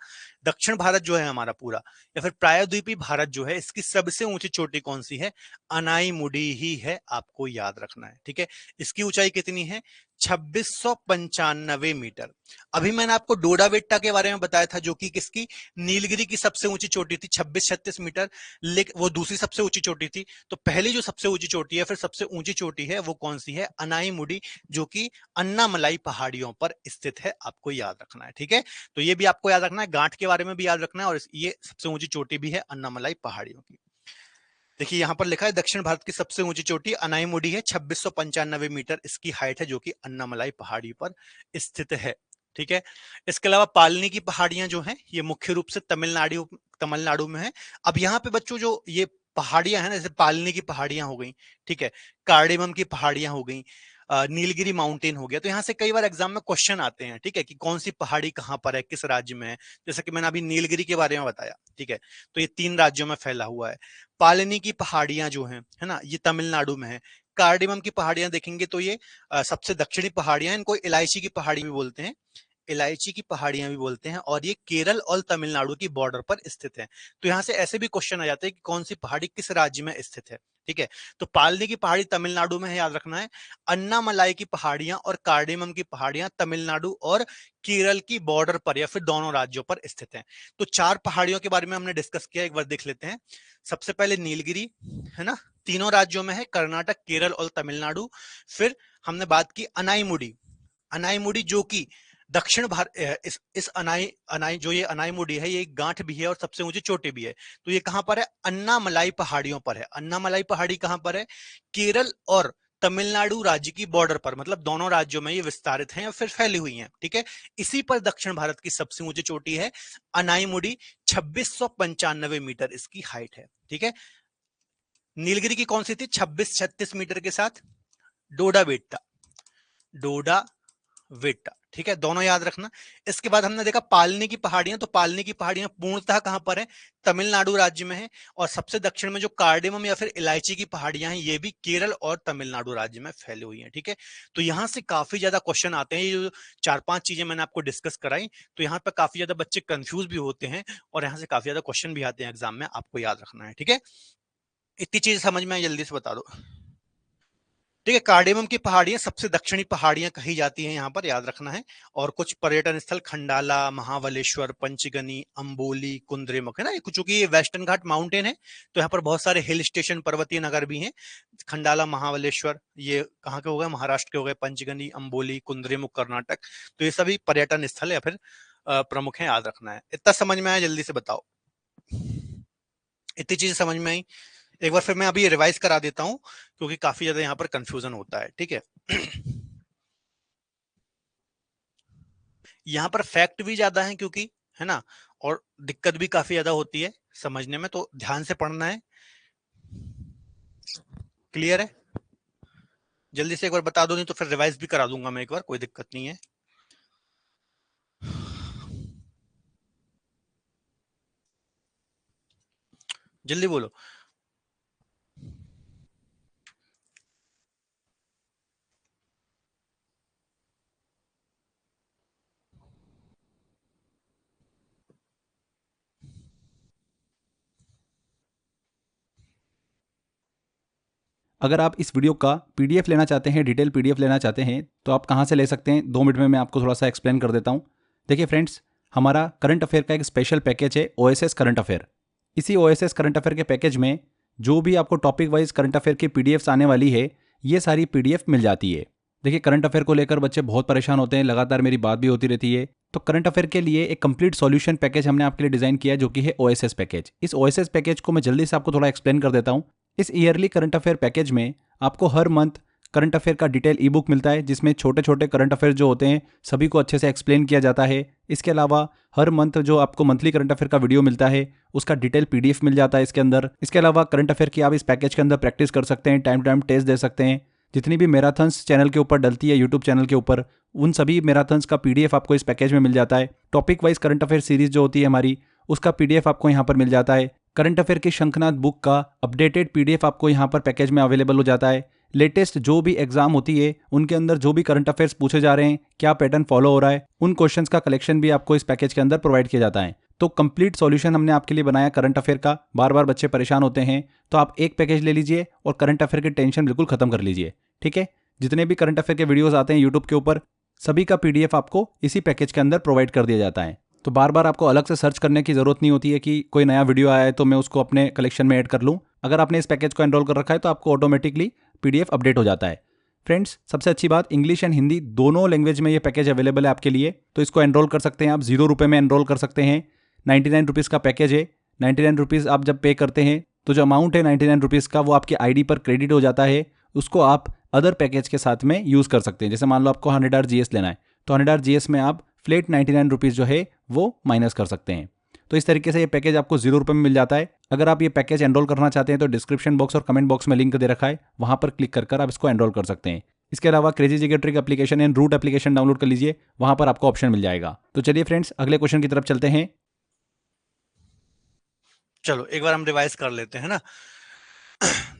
दक्षिण भारत जो है हमारा पूरा, या फिर प्रायद्वीपीय भारत जो है, इसकी सबसे ऊंची चोटी कौन सी है? अनाईमुडी ही है, आपको याद रखना है। ठीक है, इसकी ऊंचाई कितनी है? 2695 मीटर। अभी मैंने आपको डोडा बेट्टा के बारे में बताया था, जो कि किसकी, नीलगिरी की सबसे ऊंची चोटी थी, 2636 मीटर, लेकिन वो दूसरी सबसे ऊंची चोटी थी। तो पहली जो सबसे ऊंची चोटी है, फिर सबसे ऊंची चोटी है, वो कौन सी है? अनाईमुडी, जो कि अन्नामलाई पहाड़ियों पर स्थित है, आपको याद रखना है। ठीक है, तो ये भी आपको याद रखना है, गांठ के बारे में भी याद रखना है, और ये सबसे ऊंची चोटी भी है अन्नामलाई पहाड़ियों की। देखिए यहां पर लिखा है दक्षिण भारत की सबसे ऊंची चोटी अनाईमुडी है, 2695 मीटर इसकी हाइट है, जो कि अन्नामलाई पहाड़ी पर स्थित है। ठीक है, इसके अलावा पालनी की पहाड़ियां जो हैं, ये मुख्य रूप से तमिलनाडु में है। अब यहाँ पे बच्चों जो ये पहाड़ियां हैं ना, जैसे पालनी की पहाड़ियां हो गई, ठीक है, कार्डेमम की पहाड़ियां हो गई, नीलगिरी माउंटेन हो गया। तो यहाँ से कई बार एग्जाम में क्वेश्चन आते हैं, ठीक है, कि कौन सी पहाड़ी कहाँ पर है, किस राज्य में है। जैसे कि मैंने अभी नीलगिरी के बारे में बताया, ठीक है, तो ये 3 राज्यों में फैला हुआ है। पालनी की पहाड़ियां जो हैं, है ना, ये तमिलनाडु में है। कार्डिमम की पहाड़ियां देखेंगे तो ये सबसे दक्षिणी पहाड़ियां, इनको इलायची की पहाड़ी भी बोलते हैं, इलायची की पहाड़ियां भी बोलते हैं, और ये केरल और तमिलनाडु की बॉर्डर पर स्थित है। तो यहां से ऐसे भी क्वेश्चन आ जाते हैं कि कौन सी पहाड़ी किस राज्य में स्थित है। ठीक है, तो पालनी की पहाड़ी तमिलनाडु में है, याद रखना है। अन्नामलाई की पहाड़ियां और कार्डेमम की पहाड़ियां तमिलनाडु और केरल की बॉर्डर पर या फिर दोनों राज्यों पर स्थित हैं। तो 4 पहाड़ियों के बारे में हमने डिस्कस किया, एक बार देख लेते हैं। सबसे पहले नीलगिरी, है ना, तीनों राज्यों में है, कर्नाटक, केरल और तमिलनाडु। फिर हमने बात की अनाईमुडी, अनाईमुडी जो कि दक्षिण भारत, इस अनाई जो ये अनाईमुडी है, ये एक गांठ भी है और सबसे ऊंची चोटी भी है। तो ये कहां पर है? अन्नामलाई पहाड़ियों पर है। अन्नामलाई पहाड़ी कहां पर है? केरल और तमिलनाडु राज्य की बॉर्डर पर, मतलब दोनों राज्यों में ये विस्तारित हैं या फिर फैली हुई हैं। ठीक है, इसी पर दक्षिण भारत की सबसे ऊंची चोटी है अनाईमुडी, 2695 मीटर इसकी हाइट है। ठीक है, नीलगिरी की कौन सी थी? 2636 मीटर के साथ। डोडा बेट्टा, डोडा वेट्टा, ठीक है, दोनों याद रखना। इसके बाद हमने देखा पालनी की पहाड़ियां, तो पालनी की पहाड़ियां पूर्णतः कहां पर है, तमिलनाडु राज्य में है। और सबसे दक्षिण में जो कार्डेमम या फिर इलायची की पहाड़ियां हैं, ये भी केरल और तमिलनाडु राज्य में फैली हुई हैं, ठीक है। तो यहां से काफी ज्यादा क्वेश्चन आते हैं, ये जो 4-5 चीजें मैंने आपको डिस्कस कराई, तो यहाँ पर काफी ज्यादा बच्चे कंफ्यूज भी होते हैं और यहाँ से काफी ज्यादा क्वेश्चन भी आते हैं एग्जाम में, आपको याद रखना है, ठीक है। इतनी चीज समझ में आई, जल्दी से बता दो, ठीक है। कार्डेमम की पहाड़ियां सबसे दक्षिणी पहाड़ियां कही जाती हैं, यहां पर याद रखना है। और कुछ पर्यटन स्थल खंडाला, महाबलेश्वर, पंचगनी, अंबोली, कुंद्रेमुख, है ना। चूंकि ये वेस्टर्न घाट माउंटेन है, तो यहाँ पर बहुत सारे हिल स्टेशन, पर्वतीय नगर भी हैं। खंडाला, महाबलेश्वर, ये कहाँ के हो गए, महाराष्ट्र के हो गए। पंचगनी, अंबोली, कुंद्रेमुख कर्नाटक, तो ये सभी पर्यटन स्थल या फिर प्रमुख है, याद रखना है। इतना समझ में आया, जल्दी से बताओ। इतनी चीजें समझ में आई। एक बार फिर मैं अभी रिवाइज करा देता हूं, क्योंकि काफी ज्यादा यहाँ पर कंफ्यूजन होता है, ठीक है। यहाँ पर फैक्ट भी ज्यादा है, क्योंकि, है ना, और दिक्कत भी काफी ज्यादा होती है समझने में, तो ध्यान से पढ़ना है। क्लियर है? जल्दी से एक बार बता दो, नहीं तो फिर रिवाइज भी करा दूंगा मैं एक बार, कोई दिक्कत नहीं है। जल्दी बोलो। अगर आप इस वीडियो का पीडीएफ लेना चाहते हैं, डिटेल पीडीएफ लेना चाहते हैं, तो आप कहाँ से ले सकते हैं, 2 मिनट में मैं आपको थोड़ा सा एक्सप्लेन कर देता हूँ। देखिए फ्रेंड्स, हमारा करंट अफेयर का एक स्पेशल पैकेज है, ओएसएस करंट अफेयर। इसी ओएसएस करंट अफेयर के पैकेज में जो भी आपको टॉपिक वाइज करंट अफेयर की पीडीएफ्स आने वाली है, ये सारी पीडीएफ मिल जाती है। देखिए, करंट अफेयर को लेकर बच्चे बहुत परेशान होते हैं, लगातार मेरी बात भी होती रहती है। तो करंट अफेयर के लिए एक कंप्लीट सॉल्यूशन पैकेज हमने आपके लिए डिजाइन किया है, जो कि है ओएसएस पैकेज। इस ओएसएस पैकेज को मैं जल्दी से आपको थोड़ा एक्सप्लेन कर देता हूँ। इस ईयरली करंट अफेयर पैकेज में आपको हर मंथ करंट अफेयर का डिटेल ई बुक मिलता है, जिसमें छोटे छोटे करंट अफेयर जो होते हैं सभी को अच्छे से एक्सप्लेन किया जाता है। इसके अलावा हर मंथ जो आपको मंथली करंट अफेयर का वीडियो मिलता है, उसका डिटेल पीडीएफ मिल जाता है इसके अंदर। इसके अलावा करंट अफेयर की आप इस पैकेज के अंदर प्रैक्टिस कर सकते हैं, टाइम टू टाइम टेस्ट दे सकते हैं। जितनी भी मैराथन्स चैनल के ऊपर डलती है, यूट्यूब चैनल के ऊपर, उन सभी मैराथन्स का पीडीएफ आपको इस पैकेज में मिल जाता है। Topic wise current affair series जो होती है हमारी, उसका पीडीएफ आपको यहाँ पर मिल जाता है। करंट अफेयर की शंखनाद बुक का अपडेटेड पीडीएफ आपको यहाँ पर पैकेज में अवेलेबल हो जाता है। लेटेस्ट जो भी एग्जाम होती है, उनके अंदर जो भी करंट अफेयर्स पूछे जा रहे हैं, क्या पैटर्न फॉलो हो रहा है, उन क्वेश्चंस का कलेक्शन भी आपको इस पैकेज के अंदर प्रोवाइड किया जाता है। तो कंप्लीट सॉल्यूशन हमने आपके लिए बनाया करंट अफेयर का। बार बार बच्चे परेशान होते हैं, तो आप एक पैकेज ले लीजिए और करंट अफेयर की टेंशन बिल्कुल खत्म कर लीजिए, ठीक है। जितने भी करंट अफेयर के वीडियोस आते हैं यूट्यूब के ऊपर, सभी का पीडीएफ आपको इसी पैकेज के अंदर प्रोवाइड कर दिया जाता है। तो बार बार आपको अलग से सर्च करने की जरूरत नहीं होती है कि कोई नया वीडियो आया है तो मैं उसको अपने कलेक्शन में ऐड कर लूँ। अगर आपने इस पैकेज को एनरोल कर रखा है तो आपको ऑटोमेटिकली पीडीएफ अपडेट हो जाता है। फ्रेंड्स, सबसे अच्छी बात, इंग्लिश एंड हिंदी दोनों लैंग्वेज में ये पैकेज अवेलेबल है आपके लिए, तो इसको एनरोल कर सकते हैं आप। 0 रुपये में एनरोल कर सकते हैं। 99 रुपीज़ का पैकेज है। 99 रुपीज़ आप जब पे करते हैं तो जो अमाउंट है 99 रुपीज़ का, वो आपकी आईडी पर क्रेडिट हो जाता है। उसको आप अदर पैकेज के साथ में यूज़ कर सकते हैं। जैसे मान लो आपको 100 आर जीएस लेना है, तो 100 आर जीएस में आप फ्लेट 99 रुपीज़ जो है वो माइनस कर सकते हैं। तो इस तरीके से ये पैकेज आपको 0 रुपये में मिल जाता है। अगर आप ये पैकेज एनरोल करना चाहते हैं तो डिस्क्रिप्शन बॉक्स और कमेंट बॉक्स में लिंक दे रखा है, वहां पर क्लिक कर आप इसको एनरोल कर सकते हैं। इसके अलावा crazy GK trick application and root application download कर लीजिए, वहां पर आपको ऑप्शन मिल जाएगा। तो चलिए फ्रेंड्स, अगले क्वेश्चन की तरफ चलते हैं। चलो एक बार हम रिवाइज कर लेते हैं ना।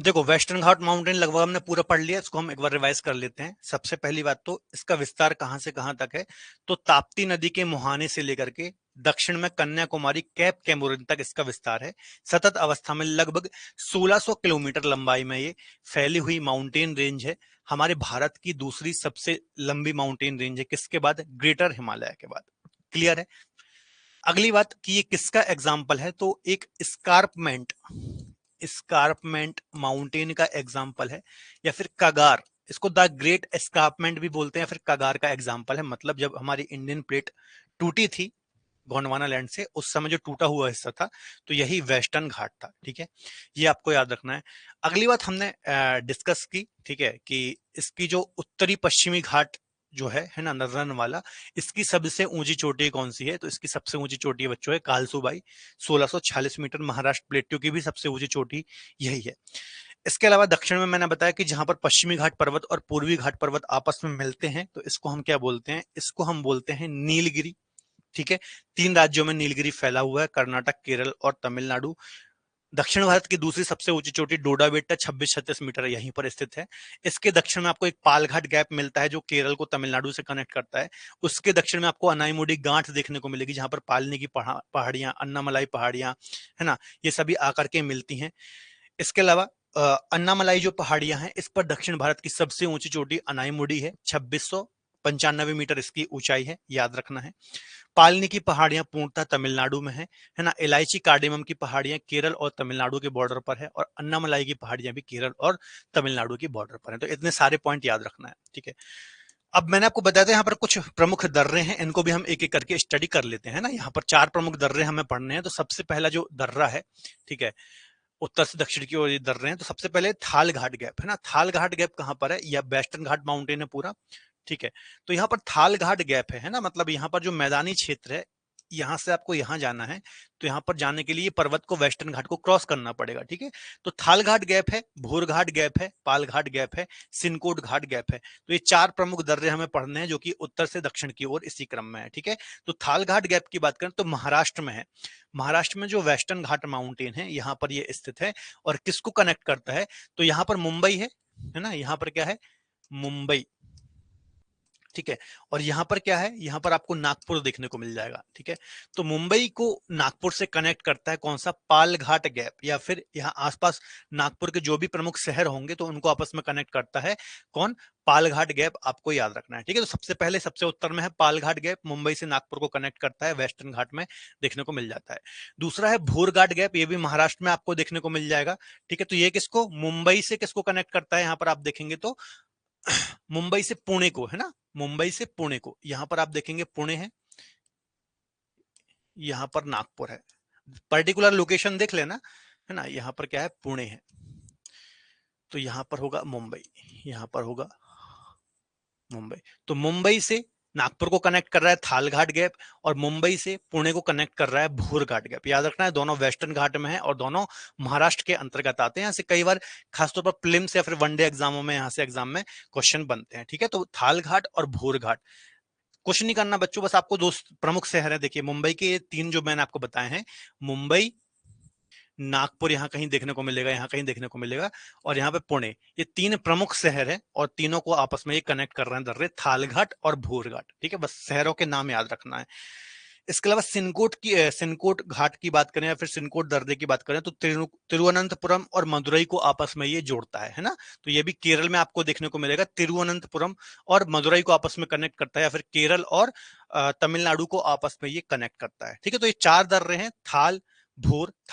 देखो, वेस्टर्न घाट माउंटेन लगभग हमने पूरा पढ़ लिया, इसको हम एक बार रिवाइज कर लेते हैं। सबसे पहली बात तो इसका विस्तार कहां से कहां तक है, तो ताप्ती नदी के मुहाने से लेकर के दक्षिण में कन्याकुमारी कैप कैमूरिन तक इसका विस्तार है। सतत अवस्था में लगभग 1600 किलोमीटर लंबाई में ये फैली हुई माउंटेन रेंज है। हमारे भारत की दूसरी सबसे लंबी माउंटेन रेंज है, किसके बाद, ग्रेटर हिमालय के बाद। क्लियर है? अगली बात कि ये किसका एग्जाम्पल है, तो एक स्कारपमेंट माउंटेन का एग्जाम्पल है, या फिर कगार, इसको द ग्रेट एस्कार्पमेंट भी बोलते हैं, फिर कगार का एग्जाम्पल है। मतलब जब हमारी इंडियन प्लेट टूटी थी गोंडवाना लैंड से, उस समय जो टूटा हुआ हिस्सा था, तो यही वेस्टर्न घाट था, ठीक है। ये आपको याद रखना है। अगली बात हमने डिस्कस की, ठीक है, कि इसकी जो उत्तरी पश्चिमी घाट जो है ना, नर्दर्न वाला, इसकी सबसे ऊंची चोटी कौन सी है, तो इसकी सबसे ऊंची चोटी है बच्चों है कालसूबाई, 1646 मीटर। महाराष्ट्र प्लेट्यू की भी सबसे ऊंची चोटी यही है। इसके अलावा दक्षिण में मैंने बताया कि जहां पर पश्चिमी घाट पर्वत और पूर्वी घाट पर्वत आपस में मिलते हैं तो इसको हम क्या बोलते हैं, इसको हम बोलते हैं नीलगिरी। ठीक है, 3 राज्यों में नीलगिरी फैला हुआ है, कर्नाटक, केरल और तमिलनाडु। दक्षिण भारत की दूसरी सबसे ऊंची चोटी डोडा बेट्टा 26-36 मीटर यहीं पर स्थित है। इसके दक्षिण में आपको एक पालघाट गैप मिलता है जो केरल को तमिलनाडु से कनेक्ट करता है। उसके दक्षिण में आपको अनाईमुडी गांठ देखने को मिलेगी जहां पर पालनी की पहाड़ियां, अन्नामलाई पहाड़ियां, है ना, ये सभी आकर के मिलती हैं। इसके अलावा अन्नामलाई जो पहाड़ियां हैं इस पर दक्षिण भारत की सबसे ऊंची चोटी अनाईमुडी है, 2695 मीटर इसकी ऊंचाई है, याद रखना है। पालनी की पहाड़ियां पूर्णतः तमिलनाडु में है ना। इलायची कार्डेमम की पहाड़ियां केरल और तमिलनाडु के बॉर्डर पर है, और अन्नामलाई की पहाड़ियां भी केरल और तमिलनाडु के बॉर्डर पर है। तो इतने सारे पॉइंट याद रखना है, ठीक है। अब मैंने आपको बताया था यहाँ पर कुछ प्रमुख दर्रे हैं, इनको भी हम एक एक करके स्टडी कर लेते हैं ना। यहाँ पर 4 प्रमुख दर्रे हमें पढ़ने हैं। तो सबसे पहला जो दर्रा है, ठीक है, उत्तर से दक्षिण की ओर ये दर्रे हैं। तो सबसे पहले थाल घाट गैप है ना। थाल घाट गैप कहाँ पर है, यह वेस्टर्न घाट माउंटेन है पूरा, ठीक है। तो यहाँ पर थाल घाट गैप है ना, मतलब यहाँ पर जो मैदानी क्षेत्र है, यहाँ से आपको यहाँ जाना है, तो यहाँ पर जाने के लिए पर्वत को, वेस्टर्न घाट को क्रॉस करना पड़ेगा, ठीक है। तो थाल घाट गैप है, भूर घाट गैप है, पाल घाट गैप है, सिनकोट घाट गैप है। तो ये 4 प्रमुख दर्रे हमें पढ़ने हैं जो कि उत्तर से दक्षिण की ओर इसी क्रम में है, ठीक है। तो थाल घाट गैप की बात करें तो महाराष्ट्र में है। महाराष्ट्र में जो वेस्टर्न घाट माउंटेन है यहाँ पर ये स्थित है, और किसको कनेक्ट करता है, तो यहाँ पर मुंबई है ना। यहाँ पर क्या है, मुंबई, ठीक है। और यहाँ पर क्या है, यहाँ पर आपको नागपुर देखने को मिल जाएगा, ठीक है। तो मुंबई को नागपुर से कनेक्ट करता है कौन सा, पालघाट गैप, या फिर यहाँ आसपास नागपुर के जो भी प्रमुख शहर होंगे तो उनको आपस में कनेक्ट करता है कौन, पालघाट गैप, आपको याद रखना है, ठीक है। तो सबसे पहले सबसे उत्तर में है पालघाट गैप, मुंबई से नागपुर को कनेक्ट करता है, वेस्टर्न घाट में देखने को मिल जाता है। दूसरा है भूरघाट गैप, ये भी महाराष्ट्र में आपको देखने को मिल जाएगा, ठीक है। तो ये किसको, मुंबई से किसको कनेक्ट करता है, यहाँ पर आप देखेंगे तो मुंबई से पुणे को, है ना, मुंबई से पुणे को। यहां पर आप देखेंगे पुणे है, यहां पर नागपुर है, पर्टिकुलर लोकेशन देख लेना, है ना। यहां पर क्या है, पुणे है, तो यहां पर होगा मुंबई, यहां पर होगा मुंबई। तो मुंबई से नागपुर को कनेक्ट कर रहा है थालघाट गैप, और मुंबई से पुणे को कनेक्ट कर रहा है भूरघाट गैप। याद रखना है, दोनों वेस्टर्न घाट में है और दोनों महाराष्ट्र के अंतर्गत आते हैं। यहाँ से कई बार खासतौर पर प्रीलिम्स या फिर वनडे एग्जामों में यहाँ से एग्जाम में क्वेश्चन बनते हैं, ठीक है। तो थालघाट और भूरघाट, कुछ नहीं करना बच्चों, बस आपको 2 प्रमुख शहर है, देखिए मुंबई के 3 जो मैंने आपको बताए हैं, मुंबई, नागपुर यहाँ कहीं देखने को मिलेगा, यहाँ कहीं देखने को मिलेगा, और यहाँ पे पुणे, ये 3 प्रमुख शहर है और तीनों को आपस में ये कनेक्ट कर रहे हैं दर्रे, थालघाट और भूरघाट, ठीक है। बस शहरों के नाम याद रखना है। इसके अलावा सिनकोट घाट की बात करें या फिर सिनकोट दर्रे की बात करें तो तिरुवनंतपुरम और मदुरई को आपस में ये जोड़ता है ना। तो ये भी केरल में आपको देखने को मिलेगा, तिरुवनंतपुरम और मदुरई को आपस में कनेक्ट करता है, या फिर केरल और तमिलनाडु को आपस में ये कनेक्ट करता है, ठीक है। तो ये 4 दर्रे हैं, थाल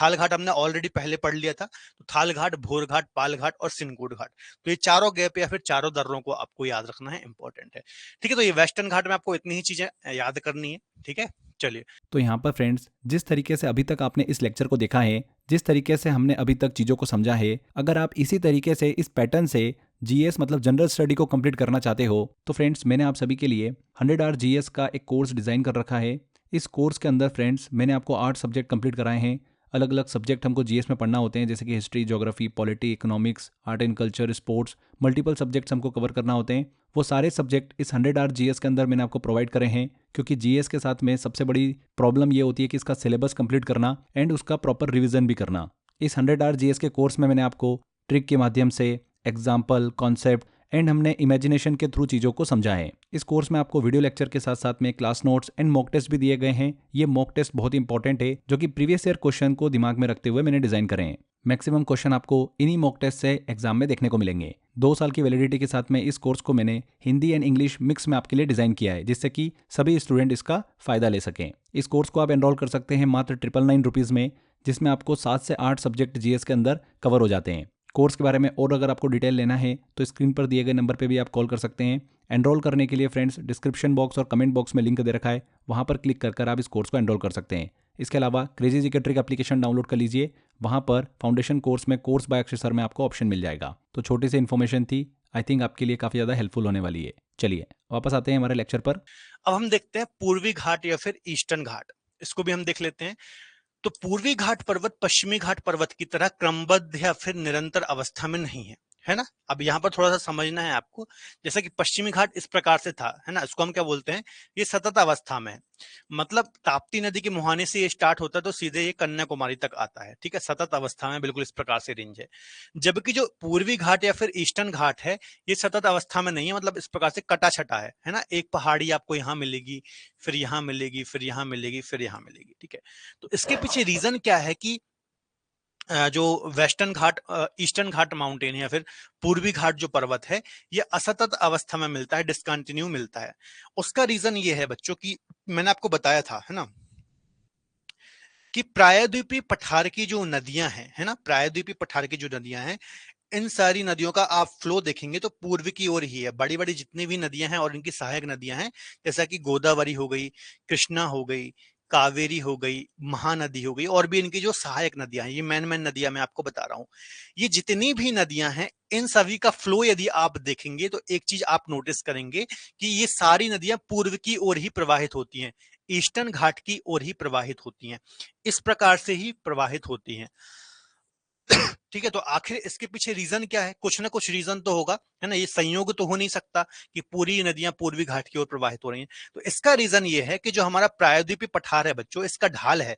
घाट हमने ऑलरेडी पहले पढ़ लिया था। तो थाल घाट, भोर घाट, पाल घाट और सिनकोट घाट, तो ये चारों गैप या फिर चारों दर्रों को आपको याद रखना है, इंपॉर्टेंट है, ठीक है। तो ये वेस्टर्न घाट में आपको इतनी ही चीजें याद करनी है, ठीक है। चलिए, तो यहाँ पर फ्रेंड्स, जिस तरीके से अभी तक आपने इस लेक्चर को देखा है, जिस तरीके से हमने अभी तक चीज़ों को समझा है, अगर आप इसी तरीके से इस पैटर्न से जीएस मतलब जनरल स्टडी को कंप्लीट करना चाहते हो तो फ्रेंड्स मैंने आप सभी के लिए 100 आवर जीएस का एक कोर्स डिज़ाइन कर रखा है। इस कोर्स के अंदर फ्रेंड्स मैंने आपको 8 सब्जेक्ट कंप्लीट कराए हैं। अलग अलग सब्जेक्ट हमको जीएस में पढ़ना होते हैं, जैसे कि history, geography, polity, economics, art and culture, sports, multiple subjects हमको कवर करना होते हैं। वो सारे सब्जेक्ट इस 100 आवर जीएस के अंदर मैंने आपको प्रोवाइड करे हैं, क्योंकि जीएस के साथ में सबसे बड़ी प्रॉब्लम ये होती है कि इसका सिलेबस कंप्लीट करना एंड उसका प्रॉपर रिवीजन भी करना। इस 100 आवर जीएस के कोर्स में मैंने आपको ट्रिक के माध्यम से एग्जाम्पल, कॉन्सेप्ट एंड हमने इमेजिनेशन के थ्रू चीज़ों को समझा है। इस कोर्स में आपको वीडियो लेक्चर के साथ साथ में class notes and mock test भी दिए गए हैं। ये मॉक टेस्ट बहुत इंपॉर्टेंट है, जो कि प्रीवियस ईयर क्वेश्चन को दिमाग में रखते हुए मैंने डिजाइन करे हैं। मैक्सिमम क्वेश्चन आपको इन्हीं मॉक टेस्ट से एग्जाम में देखने को मिलेंगे। 2 साल की वैलिडिटी के साथ में इस कोर्स को मैंने हिंदी एंड इंग्लिश मिक्स में आपके लिए डिजाइन किया है, जिससे कि सभी स्टूडेंट इसका फायदा ले सकें। इस कोर्स को आप एनरोल कर सकते हैं मात्र 999 रुपीज़ में, जिसमें आपको 7 से 8 सब्जेक्ट जीएस के अंदर कवर हो जाते हैं। कोर्स के बारे में और अगर आपको डिटेल लेना है तो स्क्रीन पर दिए गए नंबर पे भी आप कॉल कर सकते हैं। एनरोल करने के लिए फ्रेंड्स डिस्क्रिप्शन बॉक्स और कमेंट बॉक्स में लिंक दे रखा है, वहाँ पर क्लिक कर आप इस कोर्स को एनरोल कर सकते हैं। इसके अलावा क्रेजी जी के ट्रिक एप्लीकेशन डाउनलोड कर लीजिए, वहाँ पर फाउंडेशन कोर्स में कोर्स बाय अक्षय सर में आपको ऑप्शन मिल जाएगा। तो छोटी सी इन्फॉर्मेशन थी, आई थिंक आपके लिए काफ़ी ज़्यादा हेल्पफुल होने वाली है। चलिए वापस आते हैं हमारे लेक्चर पर। अब हम देखते हैं पूर्वी घाट या फिर ईस्टर्न घाट, इसको भी हम देख लेते हैं। तो पूर्वी घाट पर्वत पश्चिमी घाट पर्वत की तरह क्रमबद्ध या फिर निरंतर अवस्था में नहीं है ना। अब यहाँ पर थोड़ा सा समझना है आपको, जैसा कि पश्चिमी घाट इस प्रकार से था, है ना, इसको हम क्या बोलते हैं, ये सतत अवस्था में है। मतलब ताप्ती नदी के मुहाने से ये स्टार्ट होता है तो सीधे ये कन्याकुमारी तक आता है, ठीक है, सतत अवस्था में बिल्कुल इस प्रकार से रेंज है। जबकि जो पूर्वी घाट या फिर ईस्टर्न घाट है, ये सतत अवस्था में नहीं है, मतलब इस प्रकार से कटा छटा है ना। एक पहाड़ी आपको यहाँ मिलेगी, फिर यहाँ मिलेगी, फिर यहाँ मिलेगी, फिर यहाँ मिलेगी, ठीक है। तो इसके पीछे रीजन क्या है कि जो वेस्टर्न घाट ईस्टर्न घाट माउंटेन या फिर पूर्वी घाट जो पर्वत है, ये असतत अवस्था में मिलता है, डिस्कंटिन्यू मिलता है। उसका रीजन ये है बच्चों की, मैंने आपको बताया था, है ना, कि प्रायद्वीपीय पठार की जो नदियां हैं, है ना, प्रायद्वीपीय पठार की जो नदियां हैं, इन सारी नदियों का आप फ्लो देखेंगे तो पूर्व की ओर ही है। बड़ी बड़ी जितनी भी नदियां हैं और इनकी सहायक नदियां हैं, जैसा कि गोदावरी हो गई, कृष्णा हो गई, कावेरी हो गई, महानदी हो गई, और भी इनकी जो सहायक नदियां हैं, ये मेन मेन नदियां मैं आपको बता रहा हूं। ये जितनी भी नदियां हैं, इन सभी का फ्लो यदि आप देखेंगे तो एक चीज आप नोटिस करेंगे कि ये सारी नदियां पूर्व की ओर ही प्रवाहित होती हैं, ईस्टर्न घाट की ओर ही प्रवाहित होती हैं, इस प्रकार से ही प्रवाहित होती हैं। ठीक है, तो आखिर इसके पीछे रीजन क्या है, कुछ ना कुछ रीजन तो होगा, है ना। ये संयोग तो हो नहीं सकता कि पूरी नदियां पूर्वी घाट की ओर प्रवाहित हो रही हैं। तो इसका रीजन ये है कि जो हमारा प्रायद्वीपीय पठार है बच्चों, इसका ढाल है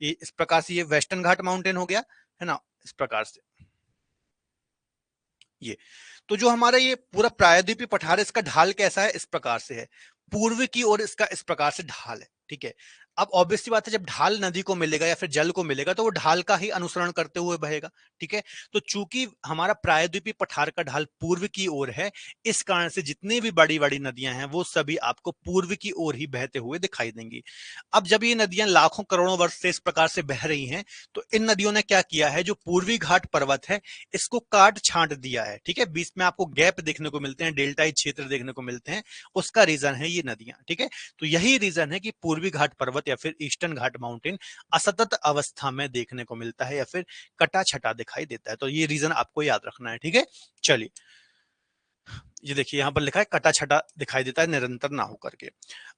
ये इस प्रकार से, ये वेस्टर्न घाट माउंटेन हो गया, है ना, इस प्रकार से ये। तो जो हमारा ये पूरा प्रायद्वीपीय पठार है, इसका ढाल कैसा है, इस प्रकार से है, पूर्व की ओर इसका इस प्रकार से ढाल है, ठीक है। अब ऑब्वियसली बात है, जब ढाल नदी को मिलेगा या फिर जल को मिलेगा तो वो ढाल का ही अनुसरण करते हुए बहेगा, ठीक है। तो चूंकि हमारा प्रायद्वीपीय पठार का ढाल पूर्व की ओर है, इस कारण से जितनी भी बड़ी बड़ी नदियां हैं वो सभी आपको पूर्व की ओर ही बहते हुए दिखाई देंगी। अब जब ये नदियां लाखों करोड़ों वर्ष से इस प्रकार से बह रही हैं, तो इन नदियों ने क्या किया है, जो पूर्वी घाट पर्वत है इसको काट छांट दिया है, ठीक है। बीच में आपको गैप देखने को मिलते हैं, डेल्टाई क्षेत्र देखने को मिलते हैं, उसका रीजन है ये नदियां, ठीक है। तो यही रीजन है कि पूर्वी घाट पर्वत या फिर ईस्टर्न घाट माउंटेन असतत अवस्था में देखने को मिलता है या फिर कटा छटा दिखाई देता है। तो ये रीजन आपको याद रखना है, ठीक है। चलिए, ये देखिए यहां पर लिखा है कटा छटा दिखाई देता है, निरंतर ना होकर के।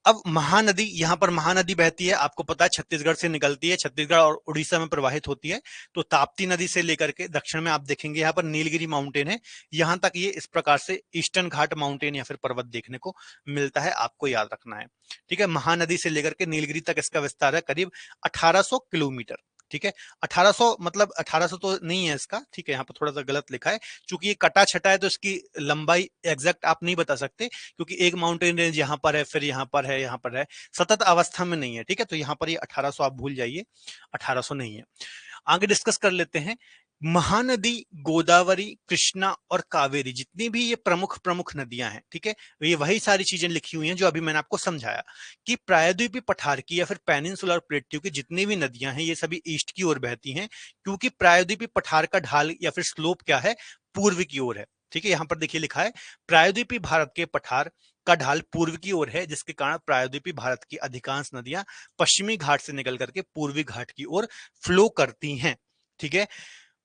अब महानदी, यहां पर महानदी बहती है, आपको पता है छत्तीसगढ़ से निकलती है, छत्तीसगढ़ और उड़ीसा में प्रवाहित होती है। तो ताप्ती नदी से लेकर के दक्षिण में आप देखेंगे यहाँ पर नीलगिरी माउंटेन है, यहां तक ये इस प्रकार से ईस्टर्न घाट माउंटेन या फिर पर्वत देखने को मिलता है, आपको याद रखना है, ठीक है। महानदी से लेकर के नीलगिरी तक इसका विस्तार है करीब 1800 किलोमीटर, ठीक है। 1800 मतलब 1800 तो नहीं है इसका, ठीक है, यहाँ पर थोड़ा सा गलत लिखा है, क्योंकि ये कटा छटा है तो इसकी लंबाई एग्जैक्ट आप नहीं बता सकते, क्योंकि एक माउंटेन रेंज यहाँ पर है, फिर यहाँ पर है, यहाँ पर है, सतत अवस्था में नहीं है, ठीक है। तो यहाँ पर ये 1800 आप भूल जाइए, 1800 नहीं है। आगे डिस्कस कर लेते हैं। महानदी, गोदावरी, कृष्णा और कावेरी, जितनी भी ये प्रमुख प्रमुख नदियां हैं, ठीक है, ये वही सारी चीजें लिखी हुई हैं जो अभी मैंने आपको समझाया कि प्रायद्वीपीय पठार की या फिर पेनिनसुलर प्लेट्यू की जितनी भी नदियां हैं, ये सभी ईस्ट की ओर बहती हैं, क्योंकि प्रायद्वीपीय पठार का ढाल या फिर स्लोप क्या है, पूर्व की ओर है, ठीक है। यहां पर देखिए लिखा है प्रायद्वीपीय भारत के पठार का ढाल पूर्व की ओर है, जिसके कारण प्रायद्वीपीय भारत की अधिकांश नदियां पश्चिमी घाट से निकल करके पूर्वी घाट की ओर फ्लो करती हैं, ठीक है।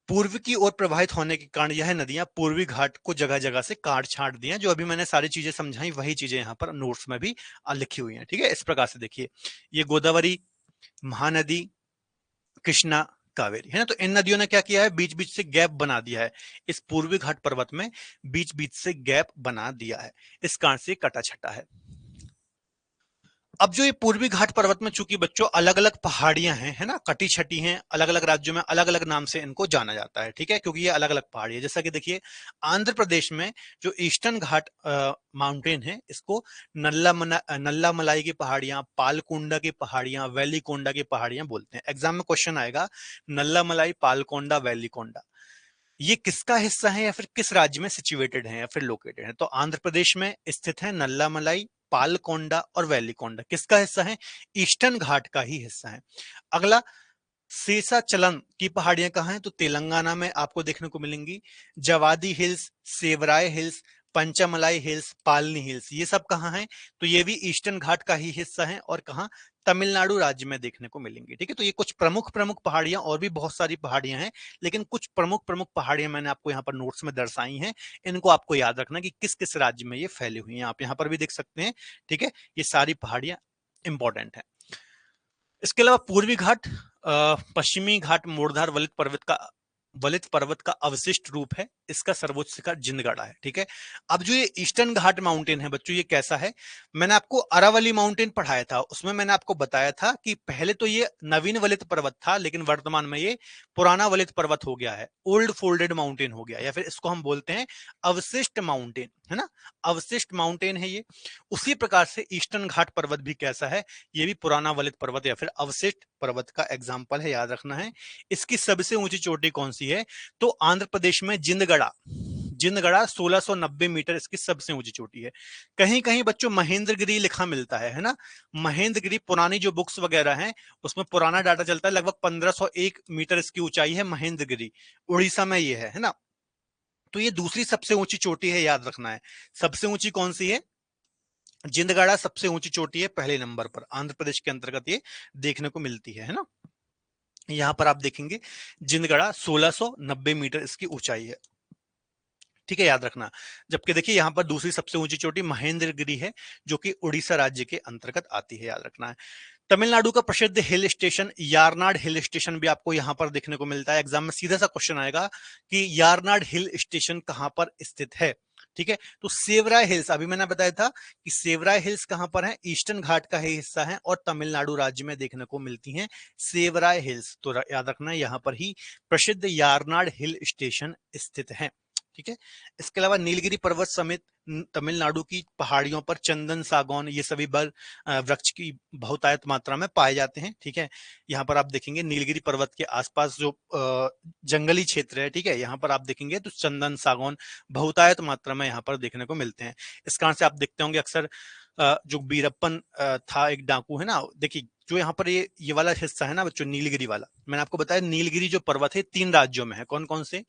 पूर्व की ओर प्रवाहित होने के कारण यह नदियां पूर्वी घाट को जगह जगह से काट छांट दी हैं। जो अभी मैंने सारी चीजें समझाई वही चीजें यहाँ पर नोट्स में भी लिखी हुई हैं, ठीक है। इस प्रकार से देखिए, ये गोदावरी, महानदी, कृष्णा, कावेरी, है ना। तो इन नदियों ने क्या किया है, बीच बीच से गैप बना दिया है, इस पूर्वी घाट पर्वत में बीच बीच से गैप बना दिया है, इस कारण से कटा छटा है। अब जो ये पूर्वी घाट पर्वत में चूंकि बच्चों अलग अलग पहाड़ियां हैं, है ना, कटी छटी हैं, अलग अलग राज्यों में अलग अलग नाम से इनको जाना जाता है, ठीक है, क्योंकि ये अलग अलग पहाड़ी है। जैसा कि देखिए आंध्र प्रदेश में जो ईस्टर्न घाट माउंटेन है, इसको नल्ला मलाई की पहाड़ियां, पालकोंडा की पहाड़ियां, वैलीकोंडा की पहाड़ियां बोलते हैं। एग्जाम में क्वेश्चन आएगा, नल्ला मलाई, पालकोंडा, वैलीकोंडा, ये किसका हिस्सा है या फिर किस राज्य में सिचुएटेड है या फिर लोकेटेड है। तो आंध्र प्रदेश में स्थित है नल्ला मलाई, पालकोंडा और वैलीकोंडा, किसका हिस्सा है, ईस्टर्न घाट का ही हिस्सा है। अगला, शेषाचलम की पहाड़ियां कहाँ हैं, तो तेलंगाना में आपको देखने को मिलेंगी। Javadi hills, Shevaroy hills, Panchamalai hills, Palani hills, ये सब कहाँ हैं, तो ये भी ईस्टर्न घाट का ही हिस्सा है, और कहाँ, तमिलनाडु राज्य में देखने को मिलेंगी, ठीक है। तो ये कुछ प्रमुख प्रमुख पहाड़ियां, और भी बहुत सारी पहाड़ियां हैं, लेकिन कुछ प्रमुख प्रमुख पहाड़ियां मैंने आपको यहाँ पर नोट्स में दर्शाई हैं। इनको आपको याद रखना कि किस किस राज्य में ये फैली हुई हैं, आप यहाँ पर भी देख सकते हैं, ठीक है। ये सारी पहाड़ियां इंपॉर्टेंट है। इसके अलावा पूर्वी घाट पश्चिमी घाट मूर्धार वलित पर्वत का अवशिष्ट रूप है। इसका सर्वोच्च शिखर जिंदगढ़ा है। ठीक है, अब जो ये ईस्टर्न घाट माउंटेन है बच्चों, ये कैसा है? मैंने आपको अरावली माउंटेन पढ़ाया था, उसमें मैंने आपको बताया था कि पहले तो ये नवीन वलित पर्वत था, लेकिन वर्तमान में ये पुराना वलित पर्वत हो गया है, ओल्ड फोल्डेड माउंटेन हो गया, या फिर इसको हम बोलते हैं अवशिष्ट माउंटेन, है ना, अवशिष्ट माउंटेन है ये। उसी प्रकार से ईस्टर्न घाट पर्वत भी कैसा है? ये भी पुराना वलित पर्वत या फिर अवशिष्ट पर्वत का एग्जाम्पल है, याद रखना है। इसकी सबसे ऊंची चोटी कौन सी है? तो आंध्र प्रदेश में जिंदगढ़ा, जिंदगढ़ा 1690 मीटर इसकी सबसे ऊंची चोटी है। कहीं कहीं बच्चों महेंद्रगिरी लिखा मिलता है ना, महेंद्रगिरी पुरानी जो बुक्स वगैरह हैं उसमें पुराना डाटा चलता है, लगभग 1501 मीटर इसकी ऊंचाई है महेंद्रगिरी, उड़ीसा में ये है ना। तो ये दूसरी सबसे ऊंची चोटी है, याद रखना है। सबसे ऊंची कौन सी है? जिंदगढ़ा सबसे ऊंची चोटी है, पहले नंबर पर, आंध्र प्रदेश के अंतर्गत ये देखने को मिलती है ना। यहां पर आप देखेंगे जिंदगढ़ा 1690 मीटर इसकी ऊंचाई है। ठीक है, याद रखना। जबकि देखिए यहां पर दूसरी सबसे ऊंची चोटी महेंद्रगिरी है, जो कि उड़ीसा राज्य के अंतर्गत आती है, याद रखना है। तमिलनाडु का प्रसिद्ध हिल स्टेशन यारनाड हिल स्टेशन भी आपको यहां पर देखने को मिलता है। एग्जाम में सीधा सा क्वेश्चन आएगा कि यारनाड हिल स्टेशन कहां पर स्थित है। ठीक है, तो सेवराय हिल्स, अभी मैंने बताया था कि सेवराय हिल्स कहां पर है, ईस्टर्न घाट का ही हिस्सा है और तमिलनाडु राज्य में देखने को मिलती हैं सेवराय हिल्स। तो याद रखना है यहां पर ही प्रसिद्ध यारनाड हिल स्टेशन स्थित है। ठीक है, इसके अलावा नीलगिरी पर्वत समेत तमिलनाडु की पहाड़ियों पर चंदन, सागौन, ये सभी वृक्ष की बहुतायत मात्रा में पाए जाते हैं। ठीक है, यहाँ पर आप देखेंगे नीलगिरी पर्वत के आसपास जो जंगली क्षेत्र है, ठीक है, यहाँ पर आप देखेंगे तो चंदन, सागौन बहुतायत मात्रा में यहाँ पर देखने को मिलते हैं। इस कारण से आप देखते होंगे अक्सर जो बीरप्पन था, एक डाकू है ना, देखिए जो यहाँ पर ये वाला हिस्सा है ना बच्चों, नीलगिरी वाला, मैंने आपको बताया नीलगिरी जो पर्वत है 3 राज्यों में है। कौन कौन से?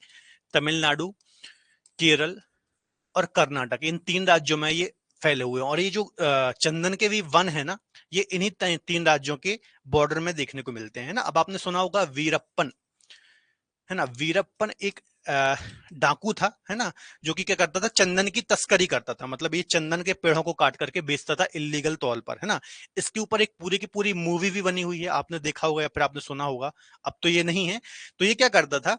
तमिलनाडु, केरल और कर्नाटक, इन 3 राज्यों में ये फैले हुए हैं। और ये जो चंदन के भी वन है ना, ये इन्हीं 3 राज्यों के बॉर्डर में देखने को मिलते हैं ना। अब आपने सुना होगा वीरप्पन, है ना, वीरप्पन एक डाकू था, है ना, जो कि क्या करता था, चंदन की तस्करी करता था। मतलब ये चंदन के पेड़ों को काट करके बेचता था इलीगल तौर पर, है ना। इसके ऊपर एक पूरी की पूरी मूवी भी बनी हुई है, आपने देखा होगा या फिर आपने सुना होगा, अब तो ये नहीं है। तो ये क्या करता था,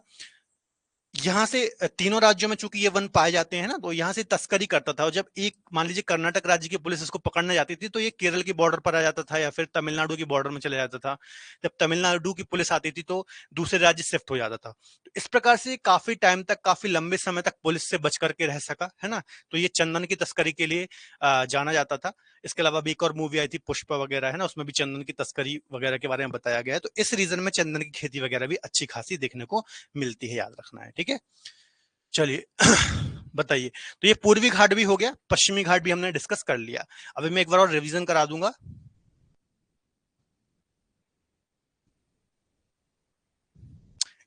यहाँ से तीनों राज्यों में चूंकि ये वन पाए जाते हैं ना, तो यहाँ से तस्करी करता था। और जब एक मान लीजिए कर्नाटक राज्य की पुलिस इसको पकड़ने जाती थी, तो ये केरल की बॉर्डर पर आ जाता था या फिर तमिलनाडु की बॉर्डर में चले जाता था। जब तमिलनाडु की पुलिस आती थी तो दूसरे राज्य शिफ्ट हो जाता था। तो इस प्रकार से काफी टाइम तक, काफी लंबे समय तक पुलिस से बच करके रह सका, है ना। तो ये चंदन की तस्करी के लिए जाना जाता था। इसके अलावा भी एक और मूवी आई थी पुष्पा वगैरह, है ना, उसमें भी चंदन की तस्करी वगैरह के बारे में बताया गया है। तो इस रीजन में चंदन की खेती वगैरह भी अच्छी खासी देखने को मिलती है, याद रखना है। ठीक है, चलिए बताइए। तो ये पूर्वी घाट भी हो गया, पश्चिमी घाट भी हमने डिस्कस कर लिया। अभी मैं एक बार और रिवीजन करा दूंगा।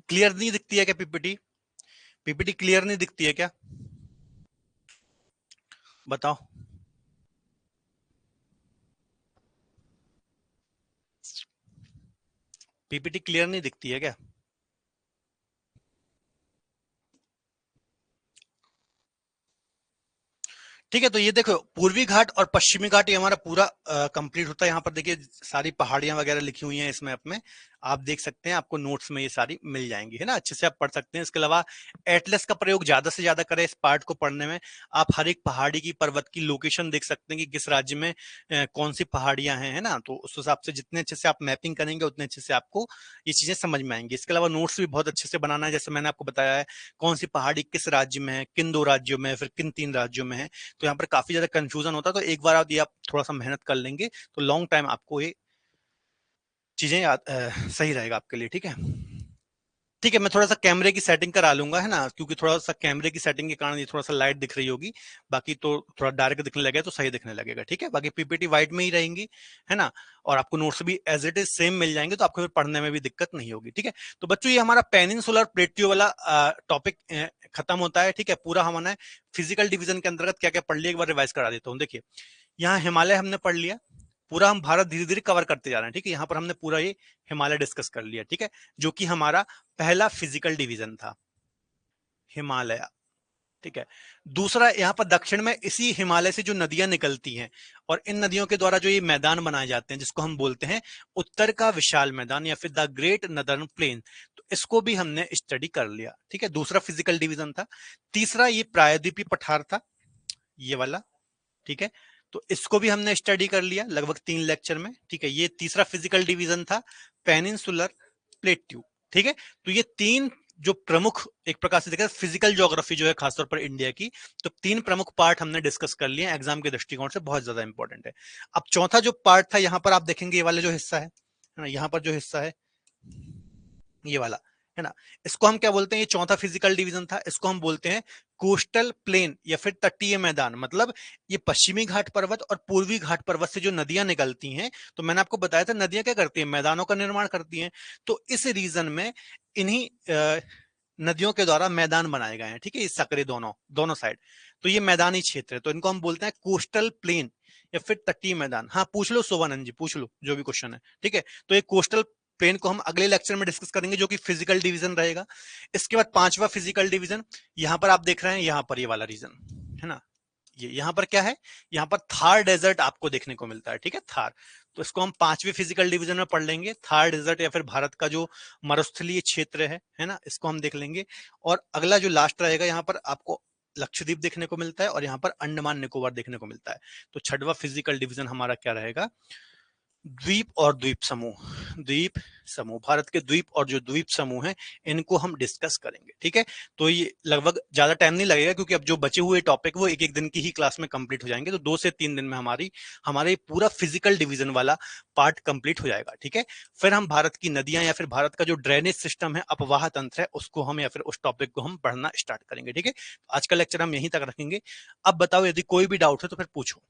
क्लियर नहीं दिखती है क्या पीपीटी? पीपीटी क्लियर नहीं दिखती है क्या? बताओ। पीपीटी क्लियर नहीं दिखती है क्या? ठीक है, तो ये देखो पूर्वी घाट और पश्चिमी घाट ये हमारा पूरा कंप्लीट होता है। यहाँ पर देखिए सारी पहाड़ियां वगैरह लिखी हुई हैं इस मैप में, आप देख सकते हैं, आपको नोट्स में ये सारी मिल जाएंगी, है ना, अच्छे से आप पढ़ सकते हैं। इसके अलावा एटलस का प्रयोग ज्यादा से ज्यादा करें इस पार्ट को पढ़ने में। आप हर एक पहाड़ी की, पर्वत की लोकेशन देख सकते हैं कि किस राज्य में कौन सी पहाड़ियां हैं, है ना। तो उस हिसाब से जितने अच्छे से आप मैपिंग करेंगे उतने अच्छे से आपको ये चीजें समझ में आएंगी। इसके अलावा नोट्स भी बहुत अच्छे से बनाना है, जैसे मैंने आपको बताया है कौन सी पहाड़ी किस राज्य में है, किन 2 राज्यों में है, फिर किन 3 राज्यों में है। तो यहाँ पर काफी ज्यादा कंफ्यूजन होता है। तो एक बार आप थोड़ा सा मेहनत कर लेंगे तो लॉन्ग टाइम आपको ये चीजें सही रहेगा आपके लिए। ठीक है, ठीक है, मैं थोड़ा सा कैमरे की सेटिंग करा लूंगा, है ना, क्योंकि थोड़ा सा कैमरे की सेटिंग के कारण ये थोड़ा सा लाइट दिख रही होगी। बाकी तो थोड़ा डार्क दिखने लगेगा तो सही दिखने लगेगा। ठीक है, बाकी पीपीटी व्हाइट में ही रहेंगी, है ना, और आपको नोट्स भी एज इट इज सेम मिल जाएंगे, तो आपको फिर पढ़ने में भी दिक्कत नहीं होगी। ठीक है, तो बच्चों ये हमारा पेनिनसुलर प्लेट्यू वाला टॉपिक खत्म होता है। ठीक है, पूरा हमने फिजिकल डिवीजन के अंतर्गत क्या क्या पढ़ लिया एक बार रिवाइज करा देता हूँ। देखिए यहाँ हिमालय हमने पढ़ लिया, पूरा हम भारत धीरे धीरे कवर करते जा रहे हैं। ठीक है, यहाँ पर हमने पूरा ये हिमालय डिस्कस कर लिया। ठीक है, जो कि हमारा पहला फिजिकल डिवीजन था, हिमालय। ठीक है। दूसरा, यहाँ पर दक्षिण में इसी हिमालय से जो नदियां निकलती हैं और इन नदियों के द्वारा जो ये मैदान बनाए जाते हैं जिसको हम बोलते हैं उत्तर का विशाल मैदान या फिर द ग्रेट नदर्न प्लेन, तो इसको भी हमने स्टडी कर लिया। ठीक है, दूसरा फिजिकल डिवीजन था। तीसरा ये प्रायद्वीपीय पठार था, ये वाला। ठीक है, तो इसको भी हमने स्टडी कर लिया लगभग 3 लेक्चर में। ठीक है, ये तीसरा फिजिकल डिवीजन था, पेनिनसुलर प्लेट्यू। ठीक है, तो ये 3 जो प्रमुख, एक प्रकार से देखा फिजिकल ज्योग्राफी जो है खासतौर पर इंडिया की, तो 3 प्रमुख पार्ट हमने डिस्कस कर लिए, एग्जाम के दृष्टिकोण से बहुत ज्यादा इंपॉर्टेंट है। अब चौथा जो पार्ट था, यहां पर आप देखेंगे ये वाला जो हिस्सा है ना, यहाँ पर जो हिस्सा है ये वाला है ना, इसको हम क्या बोलते हैं, ये चौथा फिजिकल डिवीजन था, इसको हम बोलते हैं कोस्टल प्लेन या फिर तटीय मैदान। मतलब ये पश्चिमी घाट पर्वत और पूर्वी घाट पर्वत से जो नदियां निकलती हैं, तो मैंने आपको बताया था नदियां क्या करती हैं, मैदानों का निर्माण करती हैं। तो इस रीजन में इन्हीं नदियों के द्वारा मैदान बनाए गए हैं। ठीक है, इस सकरे दोनों साइड, तो ये मैदानी क्षेत्र है, तो इनको हम बोलते हैं कोस्टल प्लेन या फिर तटीय मैदान। हाँ, पूछ लो शोभानंद जी, पूछ लो जो भी क्वेश्चन है। ठीक है, तो ये कोस्टल प्लेन को हम अगले लेक्चर में डिस्कस करेंगे जो कि फिजिकल डिवीजन रहेगा। इसके बाद पांचवा फिजिकल डिवीजन, यहां पर आप देख रहे हैं, यहां पर ये वाला रीजन है ना, ये यहां पर क्या है, यहां पर थार डेजर्ट आपको देखने को मिलता है। ठीक है, थार, तो इसको हम पांचवे फिजिकल डिवीजन में पढ़ लेंगे। थार डेजर्ट या फिर भारत का जो मरुस्थलीय क्षेत्र है ना, इसको हम देख लेंगे। और अगला जो लास्ट रहेगा, यहाँ पर आपको लक्षद्वीप देखने को मिलता है और यहाँ पर अंडमान निकोबार देखने को मिलता है। तो छठवां फिजिकल डिवीजन हमारा क्या रहेगा, द्वीप और द्वीप समूह, भारत के द्वीप और जो द्वीप समूह हैं इनको हम डिस्कस करेंगे। ठीक है, तो ये लगभग ज्यादा टाइम नहीं लगेगा क्योंकि अब जो बचे हुए टॉपिक वो एक एक दिन की ही क्लास में कंप्लीट हो जाएंगे। तो 2 से 3 दिन में हमारे पूरा फिजिकल डिवीजन वाला पार्ट कंप्लीट हो जाएगा। ठीक है, फिर हम भारत की नदियां या फिर भारत का जो ड्रेनेज सिस्टम है, अपवाह तंत्र है, उसको हम या फिर उस टॉपिक को हम पढ़ना स्टार्ट करेंगे। ठीक है, आज का लेक्चर हम यहीं तक रखेंगे। अब बताओ, यदि कोई भी डाउट है तो फिर पूछो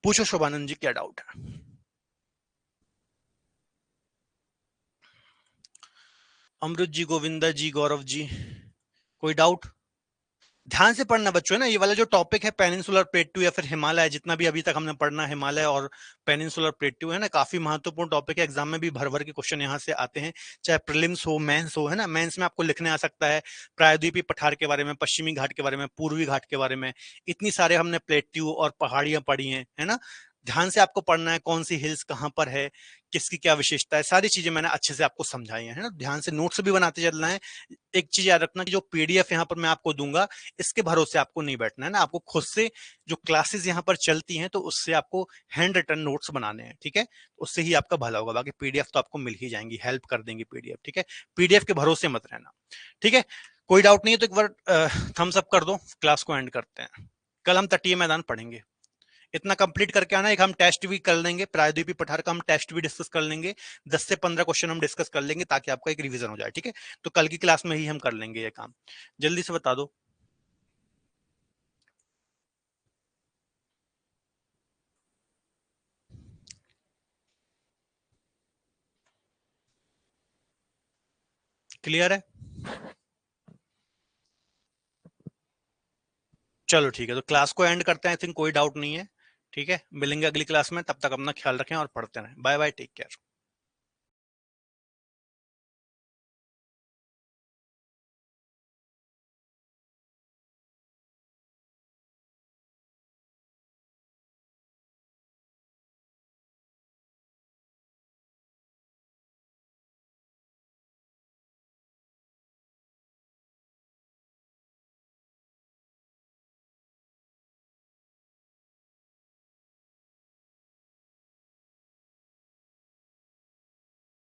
शोभानंद जी, क्या डाउट है? अमृत जी, गोविंदा जी, गौरव जी, कोई डाउट? ध्यान से पढ़ना बच्चों है ना, ये वाला जो टॉपिक है पेनिनसुलर प्लेट्यू या फिर हिमालय, जितना भी अभी तक हमने पढ़ना, हिमालय और पेनिनसुलर प्लेट्यू है ना, काफी महत्वपूर्ण टॉपिक है। एग्जाम में भी भर भर के क्वेश्चन यहाँ से आते हैं, चाहे प्रीलिम्स हो, मेंस हो, है ना। मेंस में आपको लिखने आ सकता है प्रायद्वीपीय पठार के बारे में, पश्चिमी घाट के बारे में, पूर्वी घाट के बारे में, इतनी सारे हमने प्लेट्यू और पहाड़ियां पढ़ी हैं, है ना। ध्यान से आपको पढ़ना है, कौन सी हिल्स कहाँ पर है, किसकी क्या विशेषता है, सारी चीजें मैंने अच्छे से आपको समझाई है ना। ध्यान से नोट्स भी बनाते चलना है। एक चीज याद रखना कि जो पीडीएफ यहाँ पर मैं आपको दूंगा, इसके भरोसे आपको नहीं बैठना है ना, आपको खुद से जो क्लासेस यहाँ पर चलती हैं तो उससे आपको हैंड रिटन नोट्स बनाने हैं। ठीक है, उससे ही आपका भला होगा, बाकी पीडीएफ तो आपको मिल ही जाएंगी, हेल्प कर देंगी पीडीएफ। ठीक है, पीडीएफ के भरोसे मत रहना। ठीक है, कोई डाउट नहीं है तो एक बार थम्स अप कर दो, क्लास को एंड करते हैं। कल हम तटीय मैदान पढ़ेंगे, इतना कंप्लीट करके आना। एक हम टेस्ट भी कर लेंगे, प्रायद्वीपीय पठार का हम टेस्ट भी डिस्कस कर लेंगे, 10 से 15 क्वेश्चन हम डिस्कस कर लेंगे ताकि आपका एक रिवीजन हो जाए। ठीक है, तो कल की क्लास में ही हम कर लेंगे ये काम। जल्दी से बता दो। क्लियर है? चलो ठीक है, तो क्लास को एंड करते हैं। आई थिंक कोई डाउट नहीं है। ठीक है, मिलेंगे अगली क्लास में, तब तक अपना ख्याल रखें और पढ़ते रहें। Bye bye, take care.